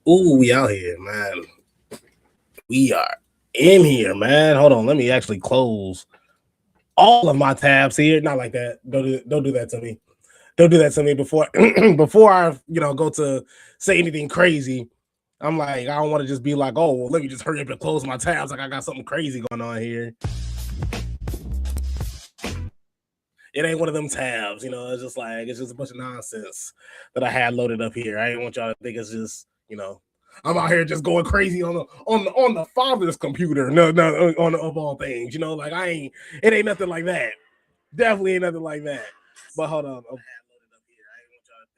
Ooh, we out here, man. We are in here, man. Hold on, let me actually close all of my tabs here. Not like that. Don't do that to me. Don't do that to me before before I go to say anything crazy. I'm like, I don't want to just be like, oh, well, let me just hurry up and close my tabs. Like I got something crazy going on here. It ain't one of them tabs, it's just like it's just a bunch of nonsense that I had loaded up here. I didn't want y'all to think it's just, I'm out here just going crazy on the father's computer. No, on of all things, like I ain't. It ain't nothing like that. Definitely ain't nothing like that. But hold on.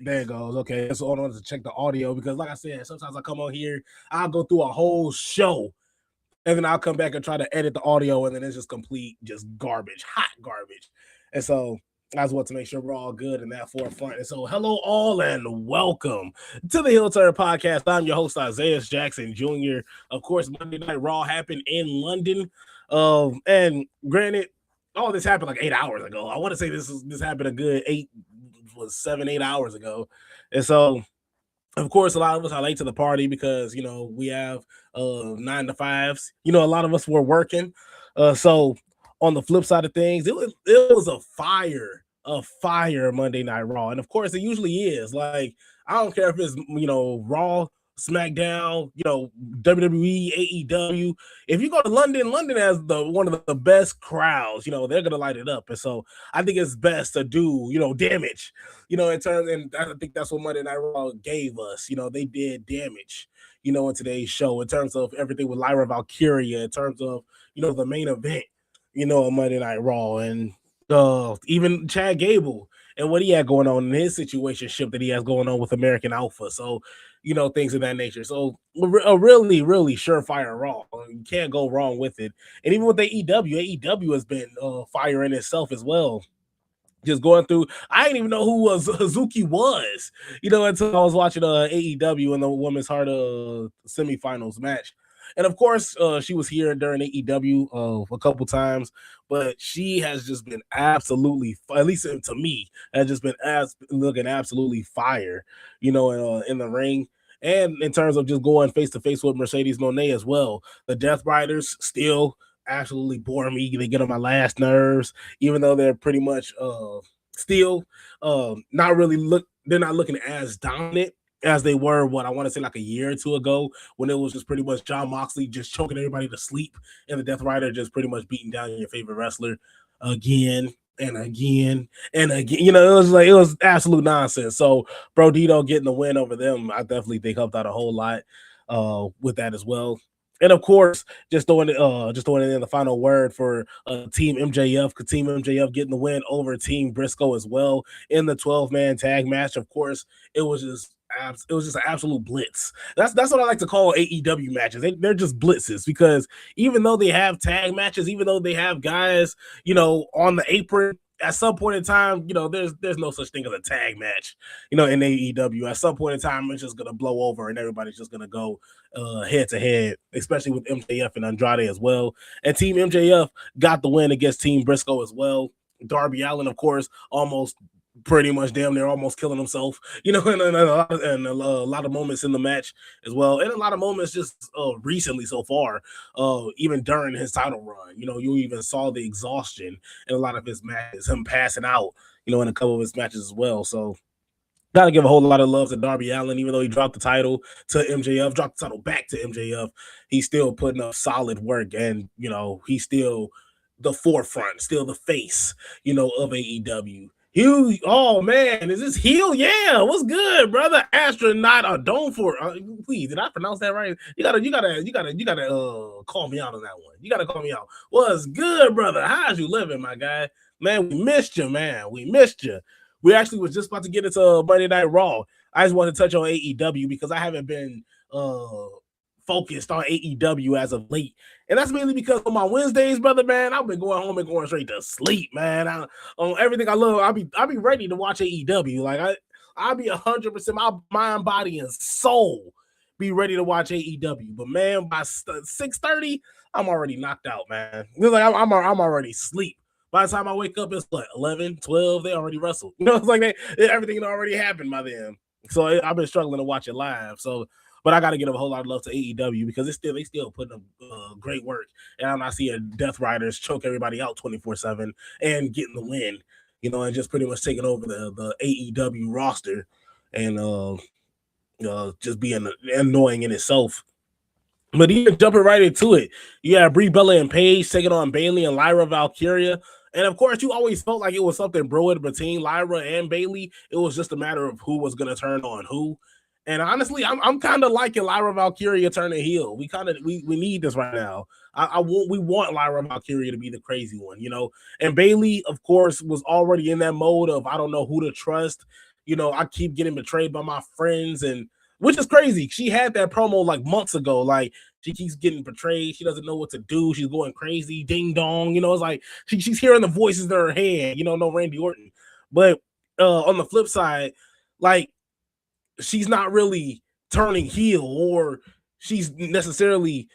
There it goes. Okay, so hold on to check the audio because, like I said, sometimes I come on here, I'll go through a whole show, and then I'll come back and try to edit the audio, and then it's just complete, just garbage, hot garbage. And so I just want to make sure we're all good in that forefront. And so, hello, all, and welcome to the Hill Turn Podcast. I'm your host, Isaiah Jackson Jr. Of course, Monday Night Raw happened in London. And granted, all this happened like 8 hours ago. I want to say this happened a good 7, 8 hours ago. And so, of course, a lot of us are late to the party because we have 9 to 5s. A lot of us were working. So on the flip side of things, it was a fire Monday Night Raw, and of course, it usually is. Like I don't care if it's Raw, SmackDown, WWE, AEW. If you go to London, London has one of the best crowds. They're gonna light it up, and so I think it's best to do damage. In terms, and I think that's what Monday Night Raw gave us. They did damage. In today's show, in terms of everything with Lyra Valkyria, in terms of the main event, on Monday Night Raw, and even Chad Gable and what he had going on in his situation ship that he has going on with American Alpha. So, things of that nature. So, a really, really surefire Raw. You can't go wrong with it. And even with AEW has been fire in itself as well. Just going through, I didn't even know who Hazuki was, until I was watching AEW in the women's heart semifinals match. And of course, she was here during AEW a couple times, but she has just been absolutely, at least to me, has just been looking absolutely fire, in the ring. And in terms of just going face to face with Mercedes Moné as well, the Death Riders still absolutely bore me. They get on my last nerves, even though they're pretty much still not really they're not looking as dominant as they were, what I want to say, like a year or two ago, when it was just pretty much John Moxley just choking everybody to sleep, and the Death Rider just pretty much beating down your favorite wrestler again and again and again. It was absolute nonsense. So Bro Dito getting the win over them, I definitely think helped out a whole lot with that as well. And of course, just throwing it in the final word for Team MJF, Team MJF getting the win over Team Briscoe as well in the 12-man tag match. Of course, it was just an absolute blitz. That's what I like to call AEW matches. They're just blitzes, because even though they have tag matches, even though they have guys, on the apron, at some point in time, there's no such thing as a tag match, in AEW. At some point in time, it's just gonna blow over and everybody's just gonna go head to head, especially with MJF and Andrade as well. And Team MJF got the win against Team Briscoe as well. Darby Allin, of course, almost pretty much damn near almost killing himself, and a lot of moments in the match as well, and a lot of moments just recently so far, even during his title run. You even saw the exhaustion in a lot of his matches, him passing out, in a couple of his matches as well. So gotta give a whole lot of love to Darby Allin, even though he dropped the title to MJF, dropped the title back to MJF. He's still putting up solid work, and he's still the forefront, still the face, of AEW. Hugh, oh man, is this Heel? Yeah, what's good, brother? Astronaut or Dome for? Please, did I pronounce that right? You gotta call me out on that one. You gotta call me out. What's good, brother? How's you living, my guy? Man, we missed you, man. We missed you. We actually was just about to get into Monday Night Raw. I just want to touch on AEW because I haven't been focused on AEW as of late. And that's mainly because on my Wednesdays, brother, man, I've been going home and going straight to sleep, man. On everything I love, I'll be ready to watch AEW. Like I'll be 100% my mind, body, and soul be ready to watch AEW. But man, by 6:30, I'm already knocked out, man. It's like I'm already asleep. By the time I wake up, it's like 11, 12. They already wrestled. It's like everything already happened by then. So I've been struggling to watch it live. So But I got to give a whole lot of love to AEW because they still putting up great work, and I'm not seeing Death Riders choke everybody out 24/7 and getting the win, and just pretty much taking over the AEW roster, and just being annoying in itself. But even jumping right into it, you have Brie Bella and Paige taking on Bayley and Lyra Valkyria. And of course, you always felt like it was something brewing between Lyra and Bayley. It was just a matter of who was going to turn on who. And honestly, I'm kind of liking Lyra Valkyria turning heel. We need this right now. We want Lyra Valkyria to be the crazy one, And Bayley, of course, was already in that mode of I don't know who to trust. I keep getting betrayed by my friends, and which is crazy. She had that promo like months ago. Like she keeps getting betrayed. She doesn't know what to do. She's going crazy. Ding dong. It's like she's hearing the voices in her head. No Randy Orton. But on the flip side, like she's not really turning heel, or she's necessarily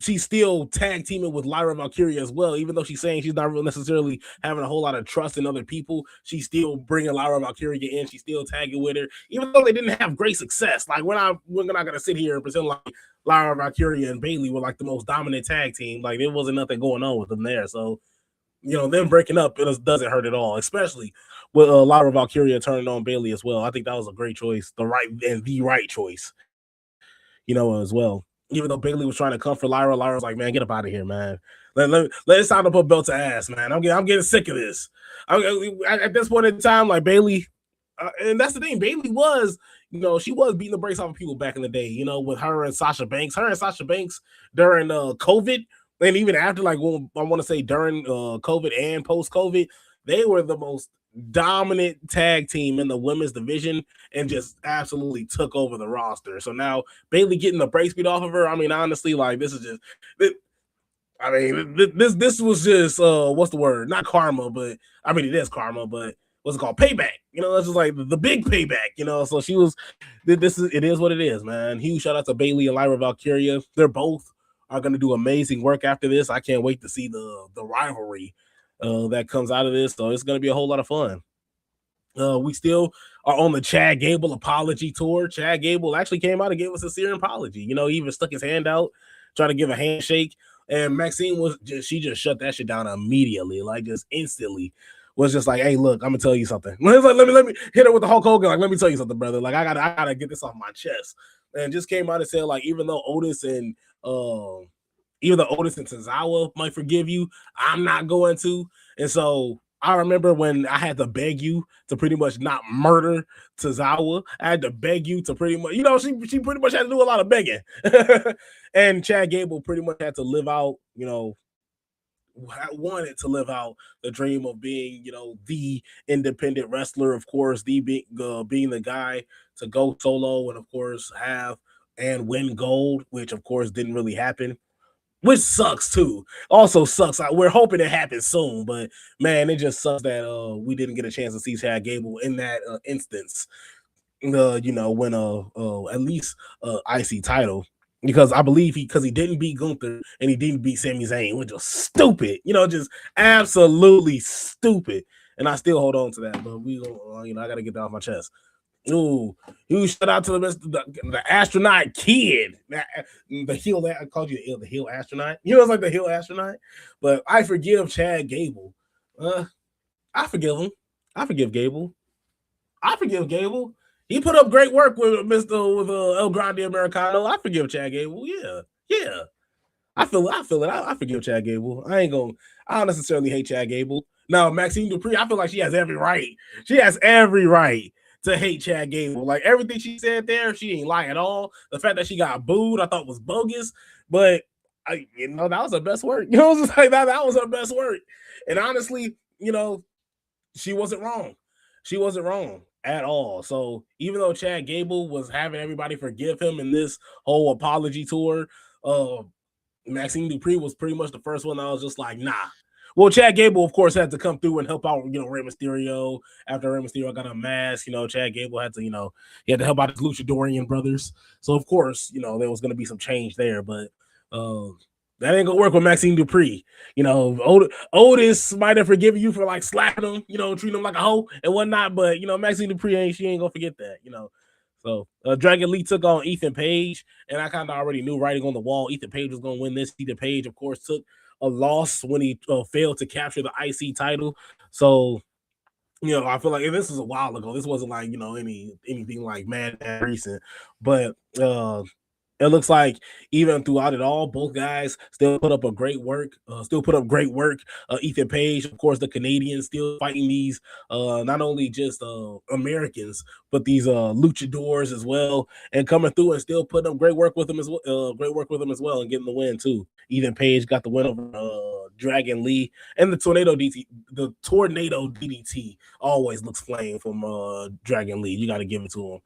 she's still tag teaming with Lyra Valkyria as well. Even though she's saying she's not really necessarily having a whole lot of trust in other people, she's still bringing Lyra Valkyria in. She's still tagging with her, even though they didn't have great success. Like we're not gonna sit here and pretend like Lyra Valkyria and Bayley were like the most dominant tag team. Like there wasn't nothing going on with them there. So them breaking up doesn't hurt at all, especially with Lyra Valkyria turning on Bayley as well. I think that was a great choice, the right choice, as well. Even though Bayley was trying to come for Lyra was like, man, get up out of here, man. Let's time to put belt to ass, man. I'm getting sick of this. At this point in time, like Bayley, and that's the thing. Bayley was, she was beating the brakes off of people back in the day, with her and Sasha Banks. Her and Sasha Banks during COVID, and even after, like, I want to say during COVID and post-COVID, they were the most dominant tag team in the women's division and just absolutely took over the roster. So now Bayley getting the brakes beat off of her. I mean, honestly, like this is just, this was just what's the word? Not karma, but I mean it is karma, but what's it called? Payback. That's just like the big payback. So she was. It is what it is, man. Huge shout out to Bayley and Lyra Valkyria. They're both are going to do amazing work after this. I can't wait to see the rivalry that comes out of this. So it's going to be a whole lot of fun. We still are on the Chad Gable apology tour. Chad Gable actually came out and gave us a sincere apology. He even stuck his hand out, trying to give a handshake. And Maxine she just shut that shit down immediately, like just instantly. Was just like, hey, look, I'm gonna tell you something. Let me hit her with the Hulk Hogan. Like, let me tell you something, brother. Like, I gotta get this off my chest. And just came out and said, like, even though Otis and Tozawa might forgive you, I'm not going to. And so I remember when I had to beg you to pretty much not murder Tozawa. I had to beg you to pretty much, she pretty much had to do a lot of begging. And Chad Gable pretty much had to live out, wanted to live out the dream of being, the independent wrestler, of course, being the guy to go solo and, of course, have and win gold, which, of course, didn't really happen. Which sucks too. Also sucks. We're hoping it happens soon, but man, it just sucks that we didn't get a chance to see Chad Gable in that instance. Win at least IC title, because I believe he didn't beat Gunther and he didn't beat Sami Zayn, which was stupid. Just absolutely stupid. And I still hold on to that, but I got to get that off my chest. Ooh, huge shout out to the astronaut kid. The heel that I called you the heel astronaut. It's like the heel astronaut. But I forgive Chad Gable. I forgive him. I forgive Gable. He put up great work with El Grande Americano. I forgive Chad Gable. Yeah. I feel it. I forgive Chad Gable. I don't necessarily hate Chad Gable. Now, Maxine Dupree, I feel like she has every right. She has every right to hate Chad Gable. Like everything she said there, she ain't lie at all. The fact that she got booed, I thought was bogus, but that was her best work. Just like that was her best work. And honestly, she wasn't wrong. She wasn't wrong at all. So even though Chad Gable was having everybody forgive him in this whole apology tour, Maxine Dupree was pretty much the first one that I was just like, nah. Well, Chad Gable, of course, had to come through and help out, Rey Mysterio. After Rey Mysterio got a mask, Chad Gable had to, he had to help out his Luchadorian brothers. So, of course, there was going to be some change there. But that ain't going to work with Maxine Dupree. Otis might have forgiven you for, like, slapping him, treating him like a hoe and whatnot. But, Maxine Dupree, she ain't going to forget that, So Dragon Lee took on Ethan Page, and I kind of already knew writing on the wall Ethan Page was going to win this. Ethan Page, of course, took a loss when he failed to capture the IC title. So I feel like this was a while ago. This wasn't like anything like mad recent, but it looks like even throughout it all, both guys still put up a great work. Ethan Page, of course, the Canadians still fighting these not only just Americans, but these luchadors as well, and coming through and still putting up great work with them as well. And getting the win too. Ethan Page got the win over Dragon Lee, and the Tornado DDT. The Tornado DDT always looks flame from Dragon Lee. You got to give it to him.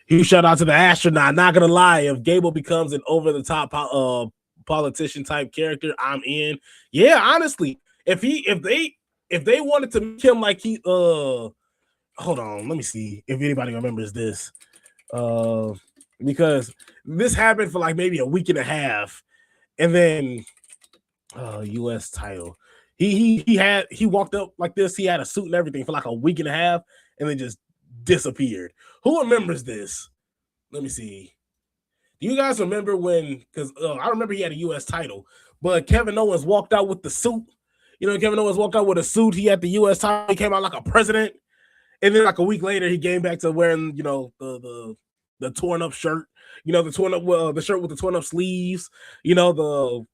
Huge shout out to the astronaut. Not gonna lie, if Gable becomes an over the top politician type character, I'm in. Yeah, honestly, if they wanted to make him like he hold on, let me see if anybody remembers this. Because this happened for like maybe a week and a half, and then US title. He walked up like this, he had a suit and everything for like a week and a half, and then just disappeared. Who remembers this? Let me see. Do you guys remember when? Because I remember he had a U.S. title, but Kevin Owens walked out with the suit. Kevin Owens walked out with a suit. He had the U.S. title. He came out like a president, and then like a week later, he came back to wearing the torn up shirt. The torn up the shirt with the torn up sleeves. The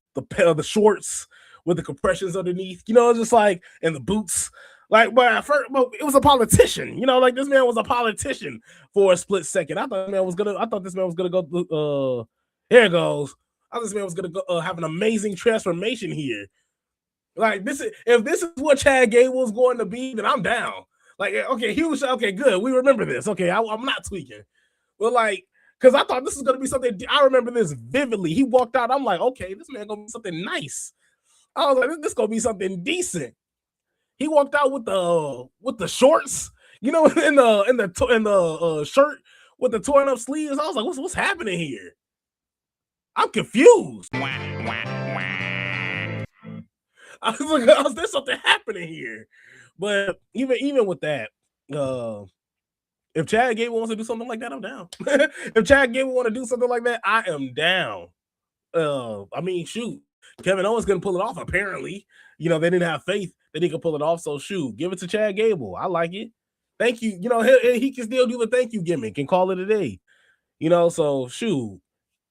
shorts with the compressions underneath. It's just like, and the boots. Like, but at first, it was a politician. Like this man was a politician for a split second. I thought this man was gonna go. Here it goes. I thought this man was gonna go have an amazing transformation here. Like if this is what Chad Gable was going to be, then I'm down. Like, okay, good. We remember this. Okay, I'm not tweaking. But like, because I thought this was gonna be something. I remember this vividly. He walked out. I'm like, okay, this man gonna be something nice. I was like, this gonna be something decent. He walked out with the shorts, in the shirt with the torn up sleeves. I was like, what's happening here? I'm confused. I was like, there's something happening here. But even with that, if Chad Gable wants to do something like that, I'm down. If Chad Gable want to do something like that, I am down. I mean, shoot, Kevin Owens gonna pull it off. Apparently, they didn't have faith that he could pull it off. So shoot, give it to Chad Gable. I like it. Thank you. He can still do the thank you gimmick and call it a day. So shoot,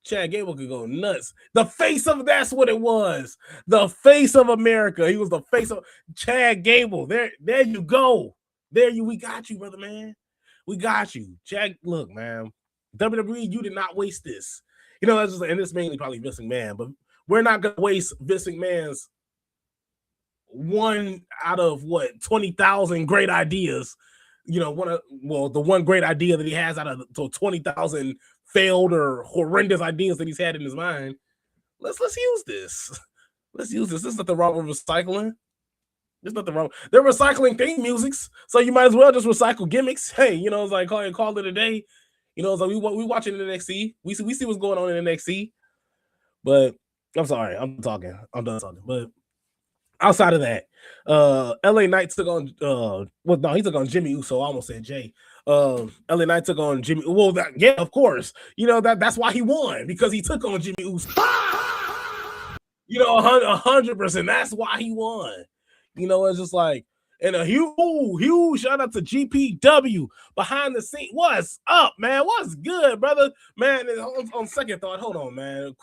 Chad Gable could go nuts. The face of that's what it was. The face of America. He was the face of Chad Gable. There you go. We got you, brother, man. We got you. Chad, look, man. WWE, you did not waste this. That's just, and this mainly probably Vince McMahon, but we're not gonna waste Vince McMahon's one out of 20,000 great ideas. The one great idea that he has out of 20,000 failed or horrendous ideas that he's had in his mind. Let's use this. Let's use this. There's nothing wrong with recycling. There's nothing wrong. They're recycling theme musics, so you might as well just recycle gimmicks. Hey, it's like call it a day. It's like we watching NXT. We see what's going on in NXT. But I'm sorry, I'm done talking. But outside of that, LA Knight took on he took on Jimmy Uso. I almost said Jay. LA Knight took on Jimmy. Well, of course. That's why he won, because he took on Jimmy Uso. 100%. That's why he won. It's just like, and a huge shout out to GPW behind the scene. What's up, man? What's good, brother? Man, on second thought, hold on, man.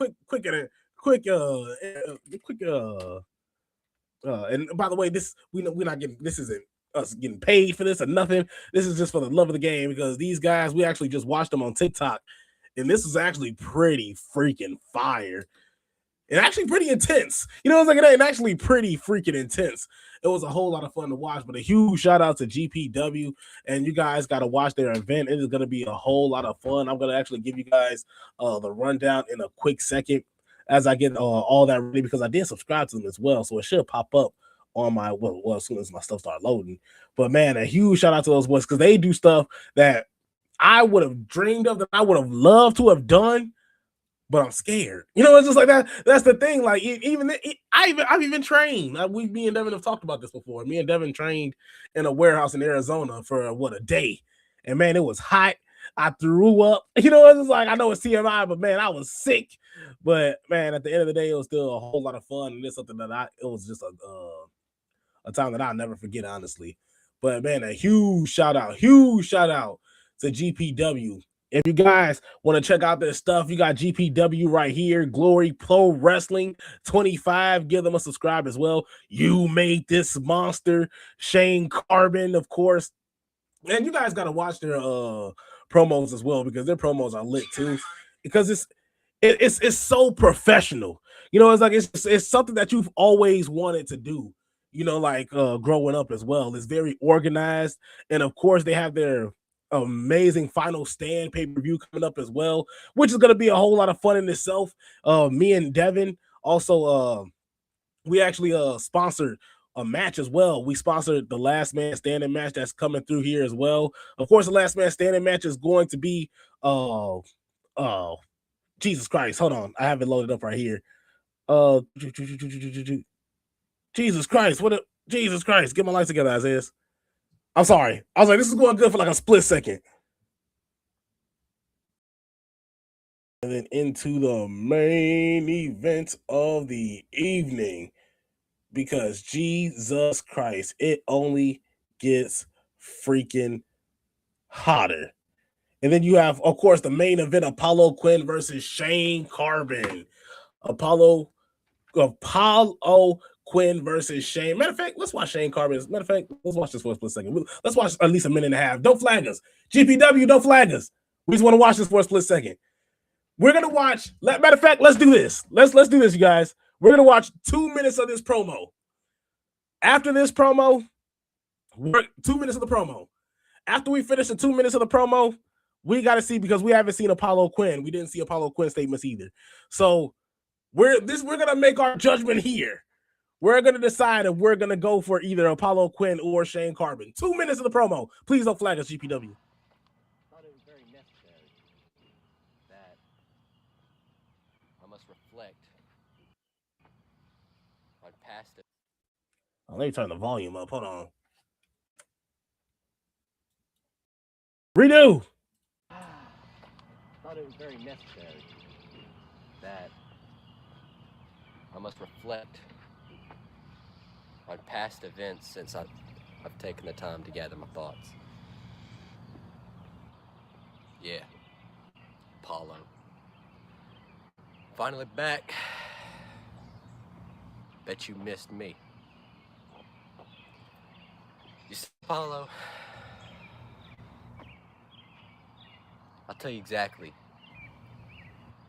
And by the way, we're not getting, this isn't us getting paid for this or nothing. This is just for the love of the game, because these guys, we actually just watched them on TikTok, and this is actually pretty freaking fire. And actually pretty intense. It's like it ain't actually pretty freaking intense. It was a whole lot of fun to watch, but a huge shout out to GPW, and you guys got to watch their event. It is going to be a whole lot of fun. I'm going to actually give you guys the rundown in a quick second as I get all that ready, because I did subscribe to them as well, so it should pop up on my as soon as my stuff start loading. But man, a huge shout out to those boys, because they do stuff that I would have dreamed of, that I would have loved to have done, but I'm scared. It's just like that. That's the thing. Like, I've even trained. Me and Devin have talked about this before. Me and Devin trained in a warehouse in Arizona for a day, and man, it was hot. I threw up. You know, it's like I know it's TMI, but man, I was sick. But man, at the end of the day, it was still a whole lot of fun, and it's something that it was just a time that I'll never forget, honestly. But man, a huge shout out to GPW. If you guys want to check out their stuff, you got GPW right here, Glory Pro Wrestling 25. Give them a subscribe as well. You made this monster, Shane Carbon, of course. And you guys got to watch their promos as well, because their promos are lit too. Because it's so professional. You know, it's like it's something that you've always wanted to do. You know, like growing up as well. It's very organized, and of course they have their amazing Final Stand pay-per-view coming up as well, which is going to be a whole lot of fun in itself. Me and Devin also we actually sponsored a match as well. We sponsored the Last Man Standing match that's coming through here as well. Of course, the Last Man Standing match is going to be Jesus Christ. Hold on. I have it loaded up right here. Jesus Christ. Jesus Christ. Get my life together, Isaiah. I'm sorry. I was like, this is going good for like a split second. And then into the main event of the evening. Because Jesus Christ, it only gets freaking hotter. And then you have, of course, the main event, Apollo Quinn versus Shane Carbon. Apollo Quinn versus Shane. Matter of fact, let's watch Shane Carbon. Matter of fact, let's watch this for a split second. Let's watch at least a minute and a half. Don't flag us. GPW, don't flag us. We just want to watch this for a split second. We're gonna watch. Matter of fact, let's do this. Let's do this, you guys. We're gonna watch 2 minutes of this promo. After this promo, 2 minutes of the promo. After we finish the 2 minutes of the promo, we got to see, because we haven't seen Apollo Quinn. We didn't see Apollo Quinn statements either. So we're gonna make our judgment here. We're gonna decide if we're gonna go for either Apollo Quinn or Shane Carbon. 2 minutes of the promo. Please don't flag us, GPW. Thought it was very necessary that I must reflect on past. Oh, let me turn the volume up. Hold on. Redo. Thought it was very necessary that I must reflect on past events since I've taken the time to gather my thoughts. Yeah, Apollo. Finally back. Bet you missed me. You see, Apollo, I'll tell you exactly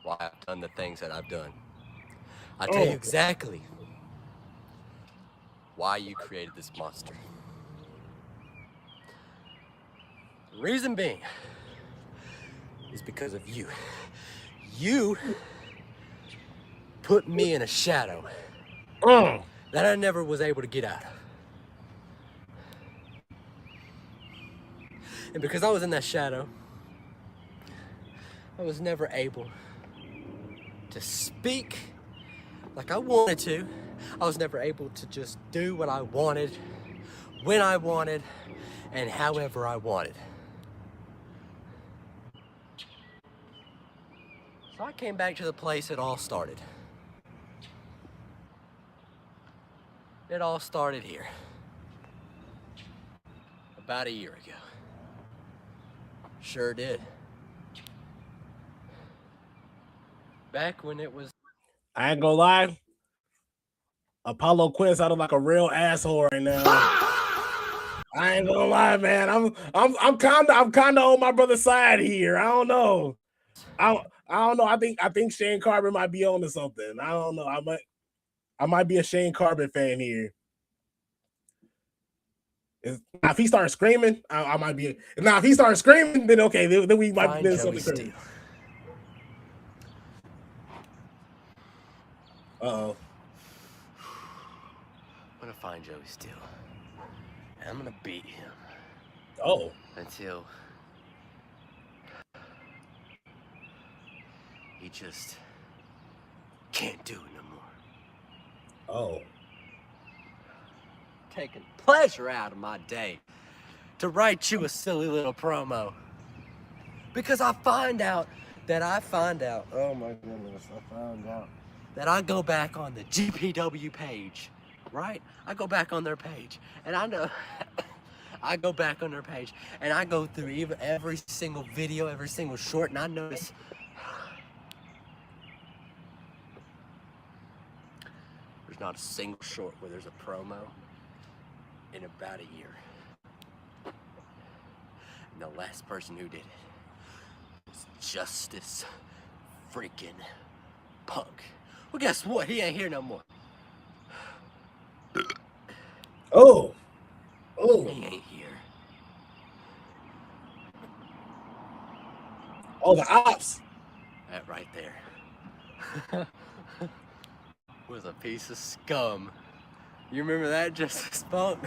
why I've done the things that I've done. I'll tell you exactly why you created this monster. The reason being is because of you. You put me in a shadow that I never was able to get out of. And because I was in that shadow, I was never able to speak like I wanted to. I was never able to just do what I wanted, when I wanted, and however I wanted. So I came back to the place it all started. It all started here, about a year ago. Sure did. Back when it was... I ain't gonna lie. Apollo Quinn sounded like a real asshole right now. I ain't gonna lie, man. I'm kind of on my brother's side here. I don't know. I don't know. I think Shane Carbon might be on to something. I don't know. I might be a Shane Carbon fan here. If he starts screaming, I might be. Now, if he starts screaming, then okay, then we might be something crazy. Uh-oh. I'm gonna find Joey Steele. And I'm gonna beat him. Oh. Until he just can't do it no more. Oh. Taking pleasure out of my day to write you a silly little promo. Because I find out, oh my goodness, I found out that I go back on the GPW page, right? I go back on their page, and I know, I go back on their page, and I go through every single video, every single short, and I notice there's not a single short where there's a promo in about a year. And the last person who did it was Justice freaking Punk. Well, guess what? He ain't here no more. Oh. He ain't here. Oh, the ops. That right there was a piece of scum. You remember that, Justice Punk?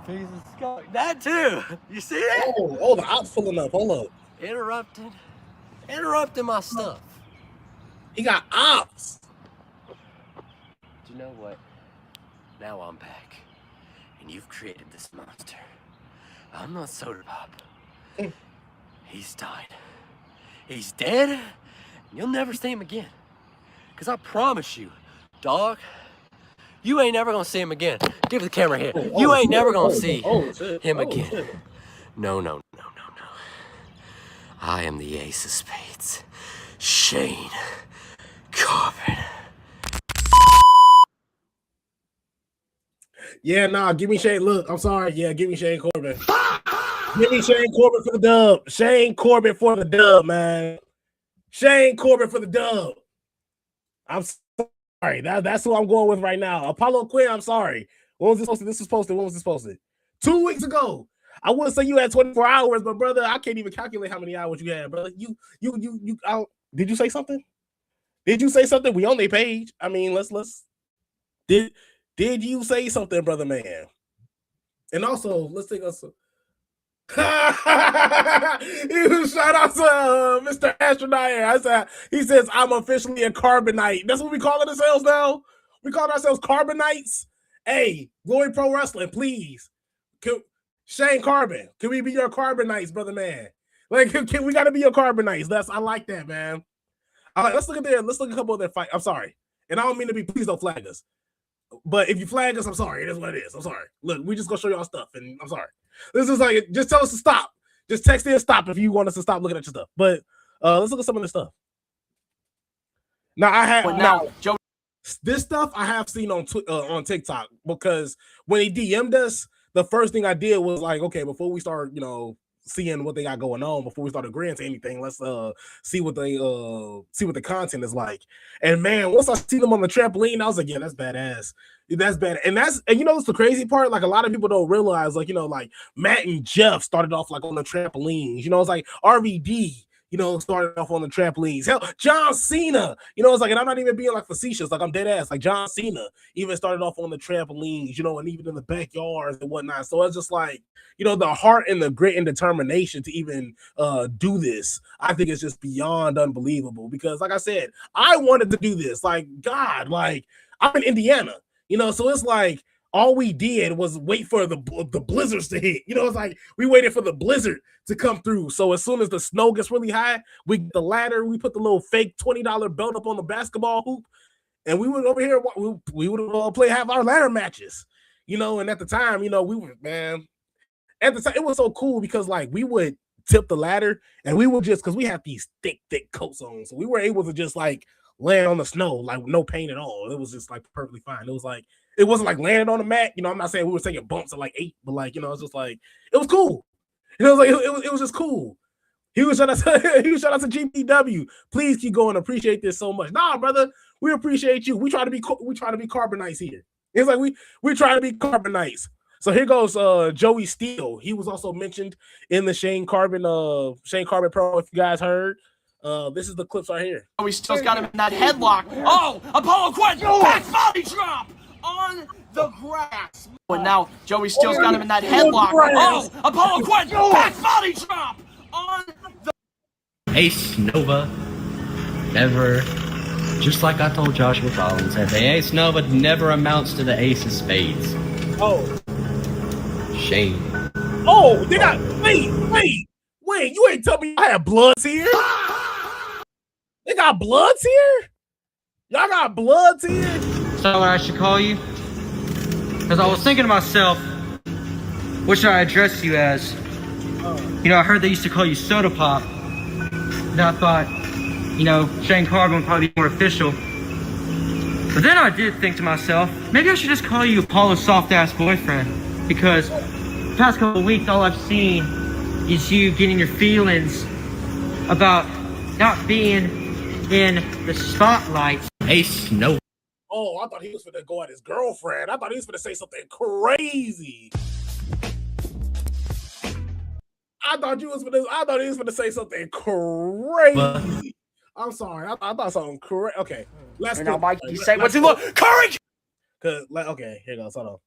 Piece of scum. That too. You see that? Oh, the ops pulling up. Hold up. Interrupting my stuff. He got ops. Do you know what? Now I'm back, and you've created this monster. I'm not Soda Pop. He's died. He's dead, and you'll never see him again. Because I promise you, dog, you ain't never gonna see him again. Give the camera here. You ain't never gonna see him again. No. I am the ace of spades. Shane Corbin. Yeah, nah, give me Shane. Look, I'm sorry. Yeah, give me Shane Corbin. Give me Shane Corbin for the dub. Shane Corbin for the dub, man. Shane Corbin for the dub. I'm sorry. That's who I'm going with right now. Apollo Quinn, I'm sorry. When was this posted? This was posted. When was this posted? 2 weeks ago. I wouldn't say you had 24 hours, but brother, I can't even calculate how many hours you had, brother. Did you say something? Did you say something? We on their page. I mean, did you say something, brother man? And also, let's take us. Shout out to Mr. Astronaut. He says, I'm officially a Carbonite. That's what we calling ourselves now. We call ourselves Carbonites. Hey, Glory Pro Wrestling, please. Shane Carbon, can we be your Carbonites, brother man? Like, we got to be your Carbonites. I like that, man. All right, let's look at a couple of their fight. I'm sorry, and I don't mean to be. Please don't flag us. But if you flag us, I'm sorry. It is what it is. I'm sorry. Look, we just gonna show y'all stuff, and I'm sorry. This is like, just tell us to stop. Just text in stop if you want us to stop looking at your stuff. But let's look at some of this stuff. Now I have Joe. This stuff I have seen on TikTok, because when he DM'd us, the first thing I did was like, okay, before we start, seeing what they got going on, before we start agreeing to anything, let's see what the content is like. And man, once I see them on the trampoline, I was like, yeah, that's badass. That's bad. And that's the crazy part. Like, a lot of people don't realize, like Matt and Jeff started off like on the trampolines. It's like RVD. Started off on the trampolines. Hell, John Cena, it's like, and I'm not even being like facetious, like I'm dead ass. Like John Cena even started off on the trampolines, and even in the backyards and whatnot. So it's just like, the heart and the grit and determination to even do this, I think it's just beyond unbelievable. Because like I said, I wanted to do this. Like, God, like I'm in Indiana, so it's like, all we did was wait for the blizzards to hit. It's like we waited for the blizzard to come through. So as soon as the snow gets really high, we get the ladder, we put the little fake $20 belt up on the basketball hoop, and we would over here, we would have our ladder matches, and at the time, we were, man, at the time, it was so cool because like we would tip the ladder and we would just, because we have these thick coats on, so we were able to just like land on the snow, like no pain at all. It was just like perfectly fine. It was like, it wasn't like landing on the mat. I'm not saying we were taking bumps at like 8, but like, it's just like, it was cool. It was like, it was just cool. He was shout out to GPW. Please keep going. Appreciate this so much. Nah, brother, we appreciate you. We try to be Carbonites here. It's like we try to be Carbonites. So here goes Joey Steele. He was also mentioned in the Shane Carbon Pro, if you guys heard. This is the clips right here. Joey Steele's got him in that headlock. Oh, Apollo Quinn, back body drop on the grass. And now Joey Steele's got him in that headlock. Oh, Apollo Quinn, back body drop on the Ace Nova never, just like I told Joshua Collins, said the Ace Nova never amounts to the Ace of Spades. Oh. Shame. Oh, they got, wait. Wait, you ain't tell me I had Bloods here? They got Bloods here? Y'all got Bloods here? Is that what I should call you? Because I was thinking to myself, what should I address you as? You know, I heard they used to call you Soda Pop. And I thought, you know, Shane Carvin would probably be more official. But then I did think to myself, maybe I should just call you Apollo's soft-ass boyfriend. Because the past couple of weeks, all I've seen is you getting your feelings about not being in the spotlight. Ace Nova. Oh, I thought he was gonna go at his girlfriend. I thought he was gonna say something crazy. I thought he was gonna say something crazy. I'm sorry. I thought something crazy. Okay, let's Now, Mike, you say what's he look? Courage! Cause okay, here goes. Hold on.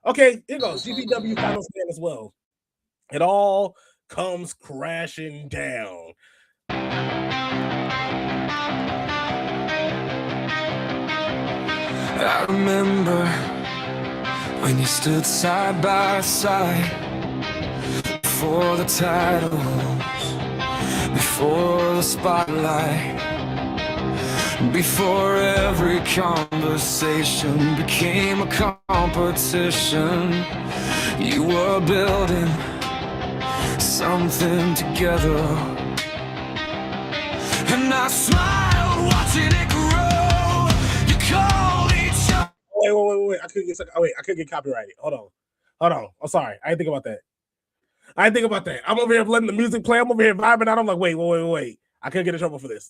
Okay, here goes. GPW final stand as well. It all comes crashing down. I remember when you stood side by side before the titles, before the spotlight, before every conversation became a competition. You were building something together, and I smiled watching it grow. You called each other. Wait. I could get copyrighted. Hold on. I'm sorry. I didn't think about that. I'm over here letting the music play. I'm over here vibing out. I'm like, wait. I could get in trouble for this.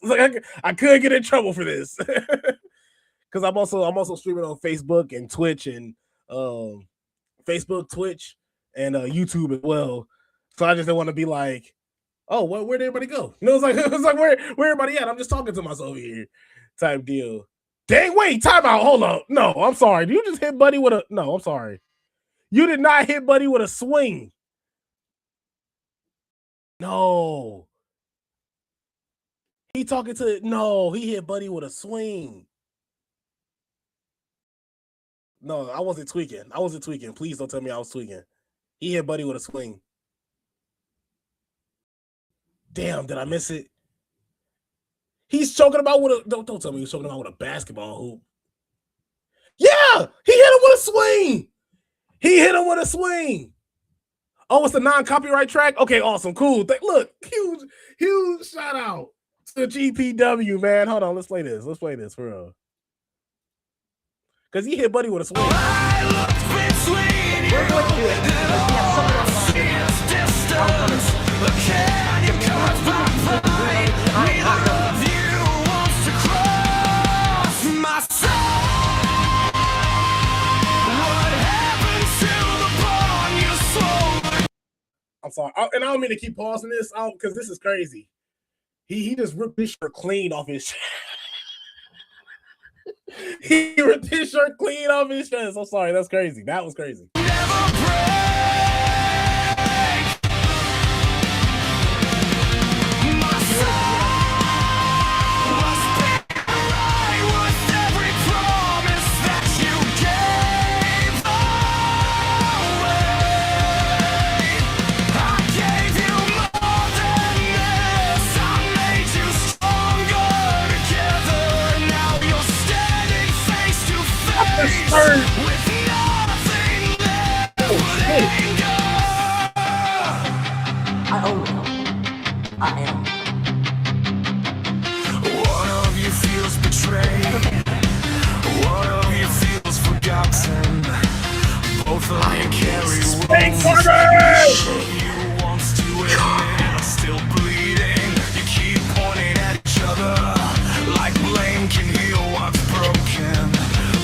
I could get in trouble for this. Because I'm also streaming on Facebook and Twitch and Facebook, Twitch, and YouTube as well. So I just didn't want to be like, oh, where'd everybody go? You know, it's like where everybody at? I'm just talking to myself here, type deal. Dang, wait, time out. Hold up. No, I'm sorry. Did you just hit Buddy with a... No, I'm sorry. You did not hit Buddy with a swing. No. He hit Buddy with a swing. No, I wasn't tweaking. Please don't tell me I was tweaking. He hit Buddy with a swing. Damn, did I miss it? He's choking about with a... Don't tell me he's choking about with a basketball hoop. Yeah! He hit him with a swing! Oh, it's a non-copyright track? Okay, awesome, cool. Look, huge shout out to GPW, man. Hold on, let's play this for real. Because he hit Buddy with a swing. We're going to do it because we have someone I'm sorry, and I don't mean to keep pausing this out because this is crazy. He just ripped his shirt clean off his chest. He ripped his shirt clean off his chest. I'm sorry, that's crazy. That was crazy. I own it. I am. One of you feels betrayed. One of you feels forgotten. Both of you carry wounds. You wants to admit I'm still bleeding. You keep pointing at each other like blame can heal what's broken.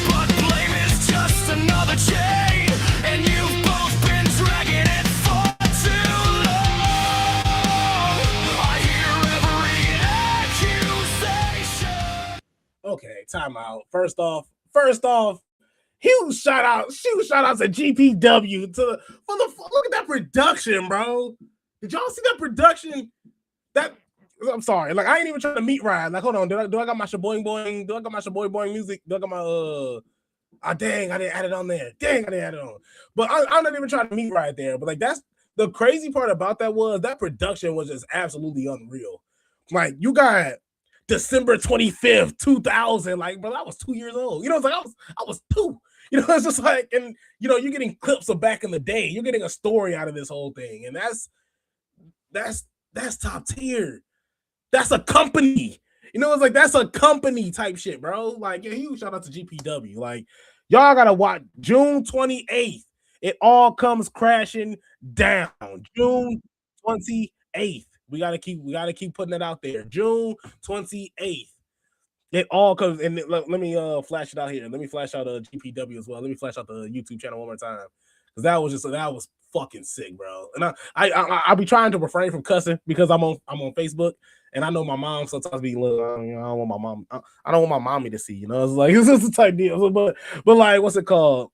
But blame is just another chain, and you've both been dragging it for too long. I hear every accusation. Okay, time out. First off, huge shout outs to GPW look at that production, bro. Did y'all see that production? I'm sorry, like I ain't even trying to meet ride. Like, hold on, do I got my shaboing boing? Do I got my shaboing boing music? Do I got my dang, I didn't add it on there. Dang, I didn't add it on. But I'm not even trying to meet right there. But like that's the crazy part about that was that production was just absolutely unreal. Like you got December 25th, 2000. Like, bro, I was 2 years old. You know, it's like I was two. You know, it's just like, and you know, you're getting clips of back in the day. You're getting a story out of this whole thing, and that's top tier. That's a company. You know, it's like that's a company type shit, bro. Like, yeah, huge shout out to GPW. Like, y'all gotta watch June 28th. It all comes crashing down. June 28th. We gotta keep putting it out there. June 28th. It all comes, and let me flash it out here. Let me flash out GPW as well. Let me flash out the YouTube channel one more time. Because that was fucking sick, bro. And I be trying to refrain from cussing because I'm on Facebook, and I know my mom sometimes be look, you know, I don't want my mom, I don't want my mommy to see, you know. It's like it's just a type deal. So, but like, what's it called?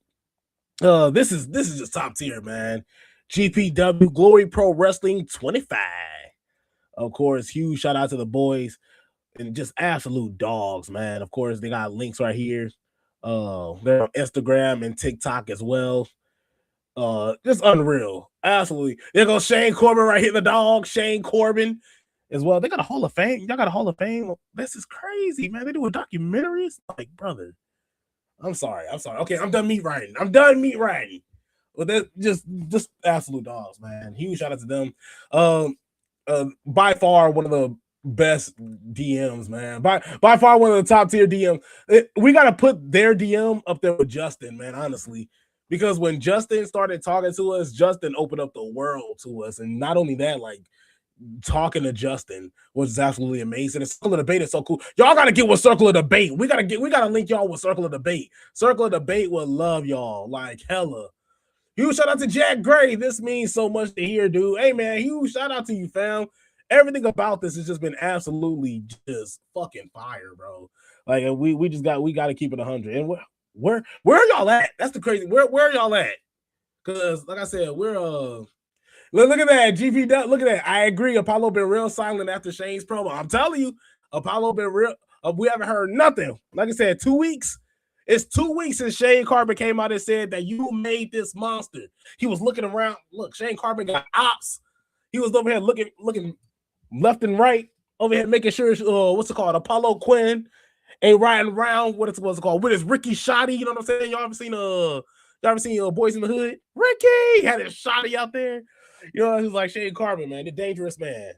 This is just top tier, man. GPW Glory Pro Wrestling 25. Of course, huge shout out to the boys and just absolute dogs, man. Of course, they got links right here. They're on Instagram and TikTok as well. Just unreal. Absolutely. There goes Shane Corbin right here, the dog, Shane Corbin as well. They got a Hall of Fame. Y'all got a Hall of Fame. This is crazy, man. They do a documentaries. Like, brother. I'm sorry. Okay, I'm done meat riding. Well, they're just absolute dogs, man. Huge shout out to them. By far one of the best DMs, man. By far one of the top tier DMs. We got to put their DM up there with Justin, man, honestly. Because when Justin started talking to us, Justin opened up the world to us. And not only that, like, talking to Justin was absolutely amazing. And Circle of Debate is so cool. Y'all got to get with Circle of Debate. We got to link y'all with Circle of Debate. Circle of Debate will love y'all like hella. Huge shout out to Jack Gray. This means so much to hear, dude. Hey, man, huge shout out to you, fam. Everything about this has just been absolutely just fucking fire, bro. Like, we got to keep it 100. And where are y'all at? That's the crazy. Where are y'all at? Because, like I said, we're look at that, GP. Look at that. I agree. Apollo been real silent after Shane's promo. I'm telling you, Apollo been real. We haven't heard nothing. Like I said, 2 weeks. It's 2 weeks since Shane Carpenter came out and said that you made this monster. He was looking around. Look, Shane Carpenter got ops. He was over here looking left and right, over here making sure what's it called? Apollo Quinn ain't riding around. What's it called? With his Ricky Shotty. You know what I'm saying? Y'all ever seen Boys in the Hood? Ricky had his Shotty out there. You know, he's like Shane Carpenter, man, the dangerous man.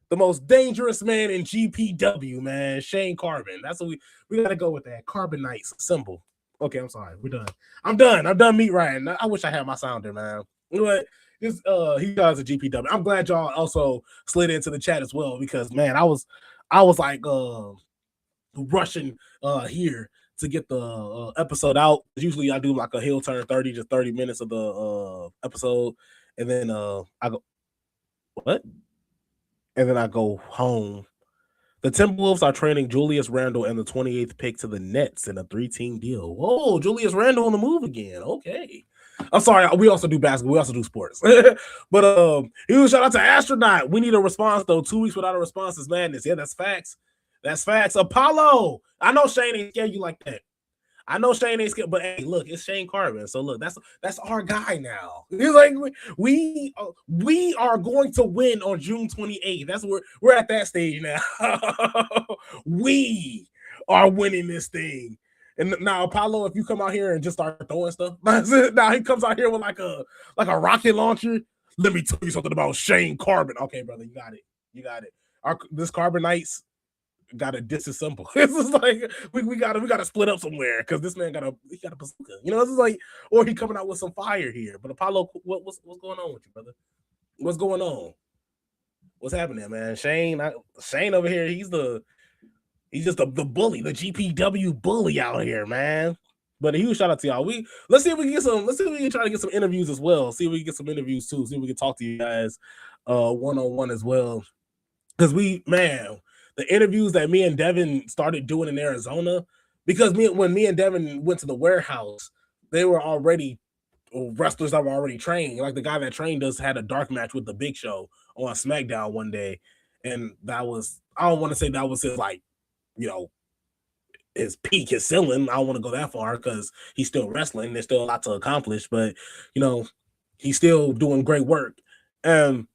The most dangerous man in GPW, man. Shane Carbon. That's what we gotta go with that. Carbonite's symbol. Okay, I'm sorry. We're done. I'm done meat riding. I wish I had my sounder, man. You know what? He does a GPW. I'm glad y'all also slid into the chat as well because man, I was like rushing here to get the episode out. Usually I do like a heel turn 30, just 30 minutes of the episode, and then I go what? And then I go home. The Timberwolves are trading Julius Randle and the 28th pick to the Nets in a 3-team deal. Whoa, Julius Randle on the move again. Okay. I'm sorry. We also do basketball. We also do sports. But huge shout out to Astronaut. We need a response, though. 2 weeks without a response is madness. Yeah, that's facts. That's facts. Apollo. I know Shane ain't scared you like that. I know Shane ain't scared, but hey, look, it's Shane Carvin. So look, that's our guy now. He's like, we are going to win on June 28th. That's where we're at that stage now. We are winning this thing. And now Apollo, if you come out here and just start throwing stuff, now he comes out here with like a rocket launcher. Let me tell you something about Shane Carbon. Okay, brother, you got it. This Carbonites got to disassemble. It's just like we gotta split up somewhere because this man got a bazooka. You know, it's just like, or he coming out with some fire here. But Apollo, what's going on with you, brother? What's going on? What's happening, man? Shane over here, he's just the bully, the GPW bully out here, man. But a huge shout out to y'all. Let's see if we can try to get some interviews as well. See if we can get some interviews too. See if we can talk to you guys one-on-one as well. Because the interviews that me and Devin started doing in Arizona, because when me and Devin went to the warehouse, they were already wrestlers that were already trained. Like the guy that trained us had a dark match with the Big Show on SmackDown one day. And that was, I don't want to say that was his, like, you know, his peak, his ceiling. I don't want to go that far because he's still wrestling. There's still a lot to accomplish, but, you know, he's still doing great work. And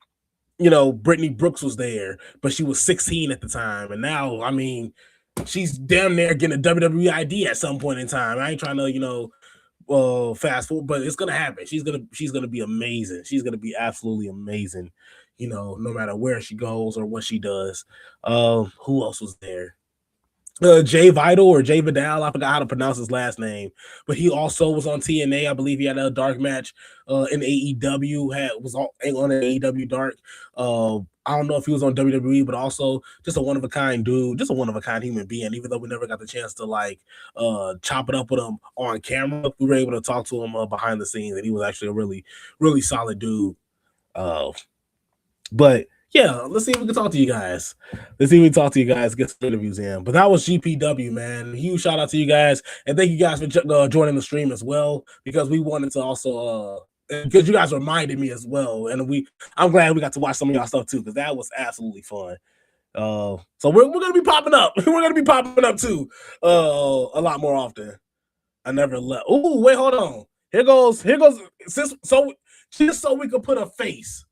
you know, Brittany Brooks was there, but she was 16 at the time. And now, I mean, she's damn near getting a WWE ID at some point in time. I ain't trying to, you know, fast forward, but it's gonna happen. She's gonna be amazing. She's gonna be absolutely amazing, you know, no matter where she goes or what she does. Who else was there? Jay Vidal or Jay Vidal, I forgot how to pronounce his last name, but he also was on TNA. I believe he had a dark match in AEW. Was on an AEW dark. I don't know if he was on WWE, but also just a one of a kind dude, just a one of a kind human being. Even though we never got the chance to like chop it up with him on camera, we were able to talk to him behind the scenes, and he was actually a really, really solid dude. But yeah, let's see if we can talk to you guys. Let's see if we can talk to you guys, get some interviews in. But that was GPW, man. Huge shout out to you guys. And thank you guys for joining the stream as well, because we wanted to also, because you guys reminded me as well. And I'm glad we got to watch some of y'all stuff too, because that was absolutely fun. So we're going to be popping up. We're going to be popping up too a lot more often. I never left. Oh, wait, hold on. Here goes. Just so we could put a face.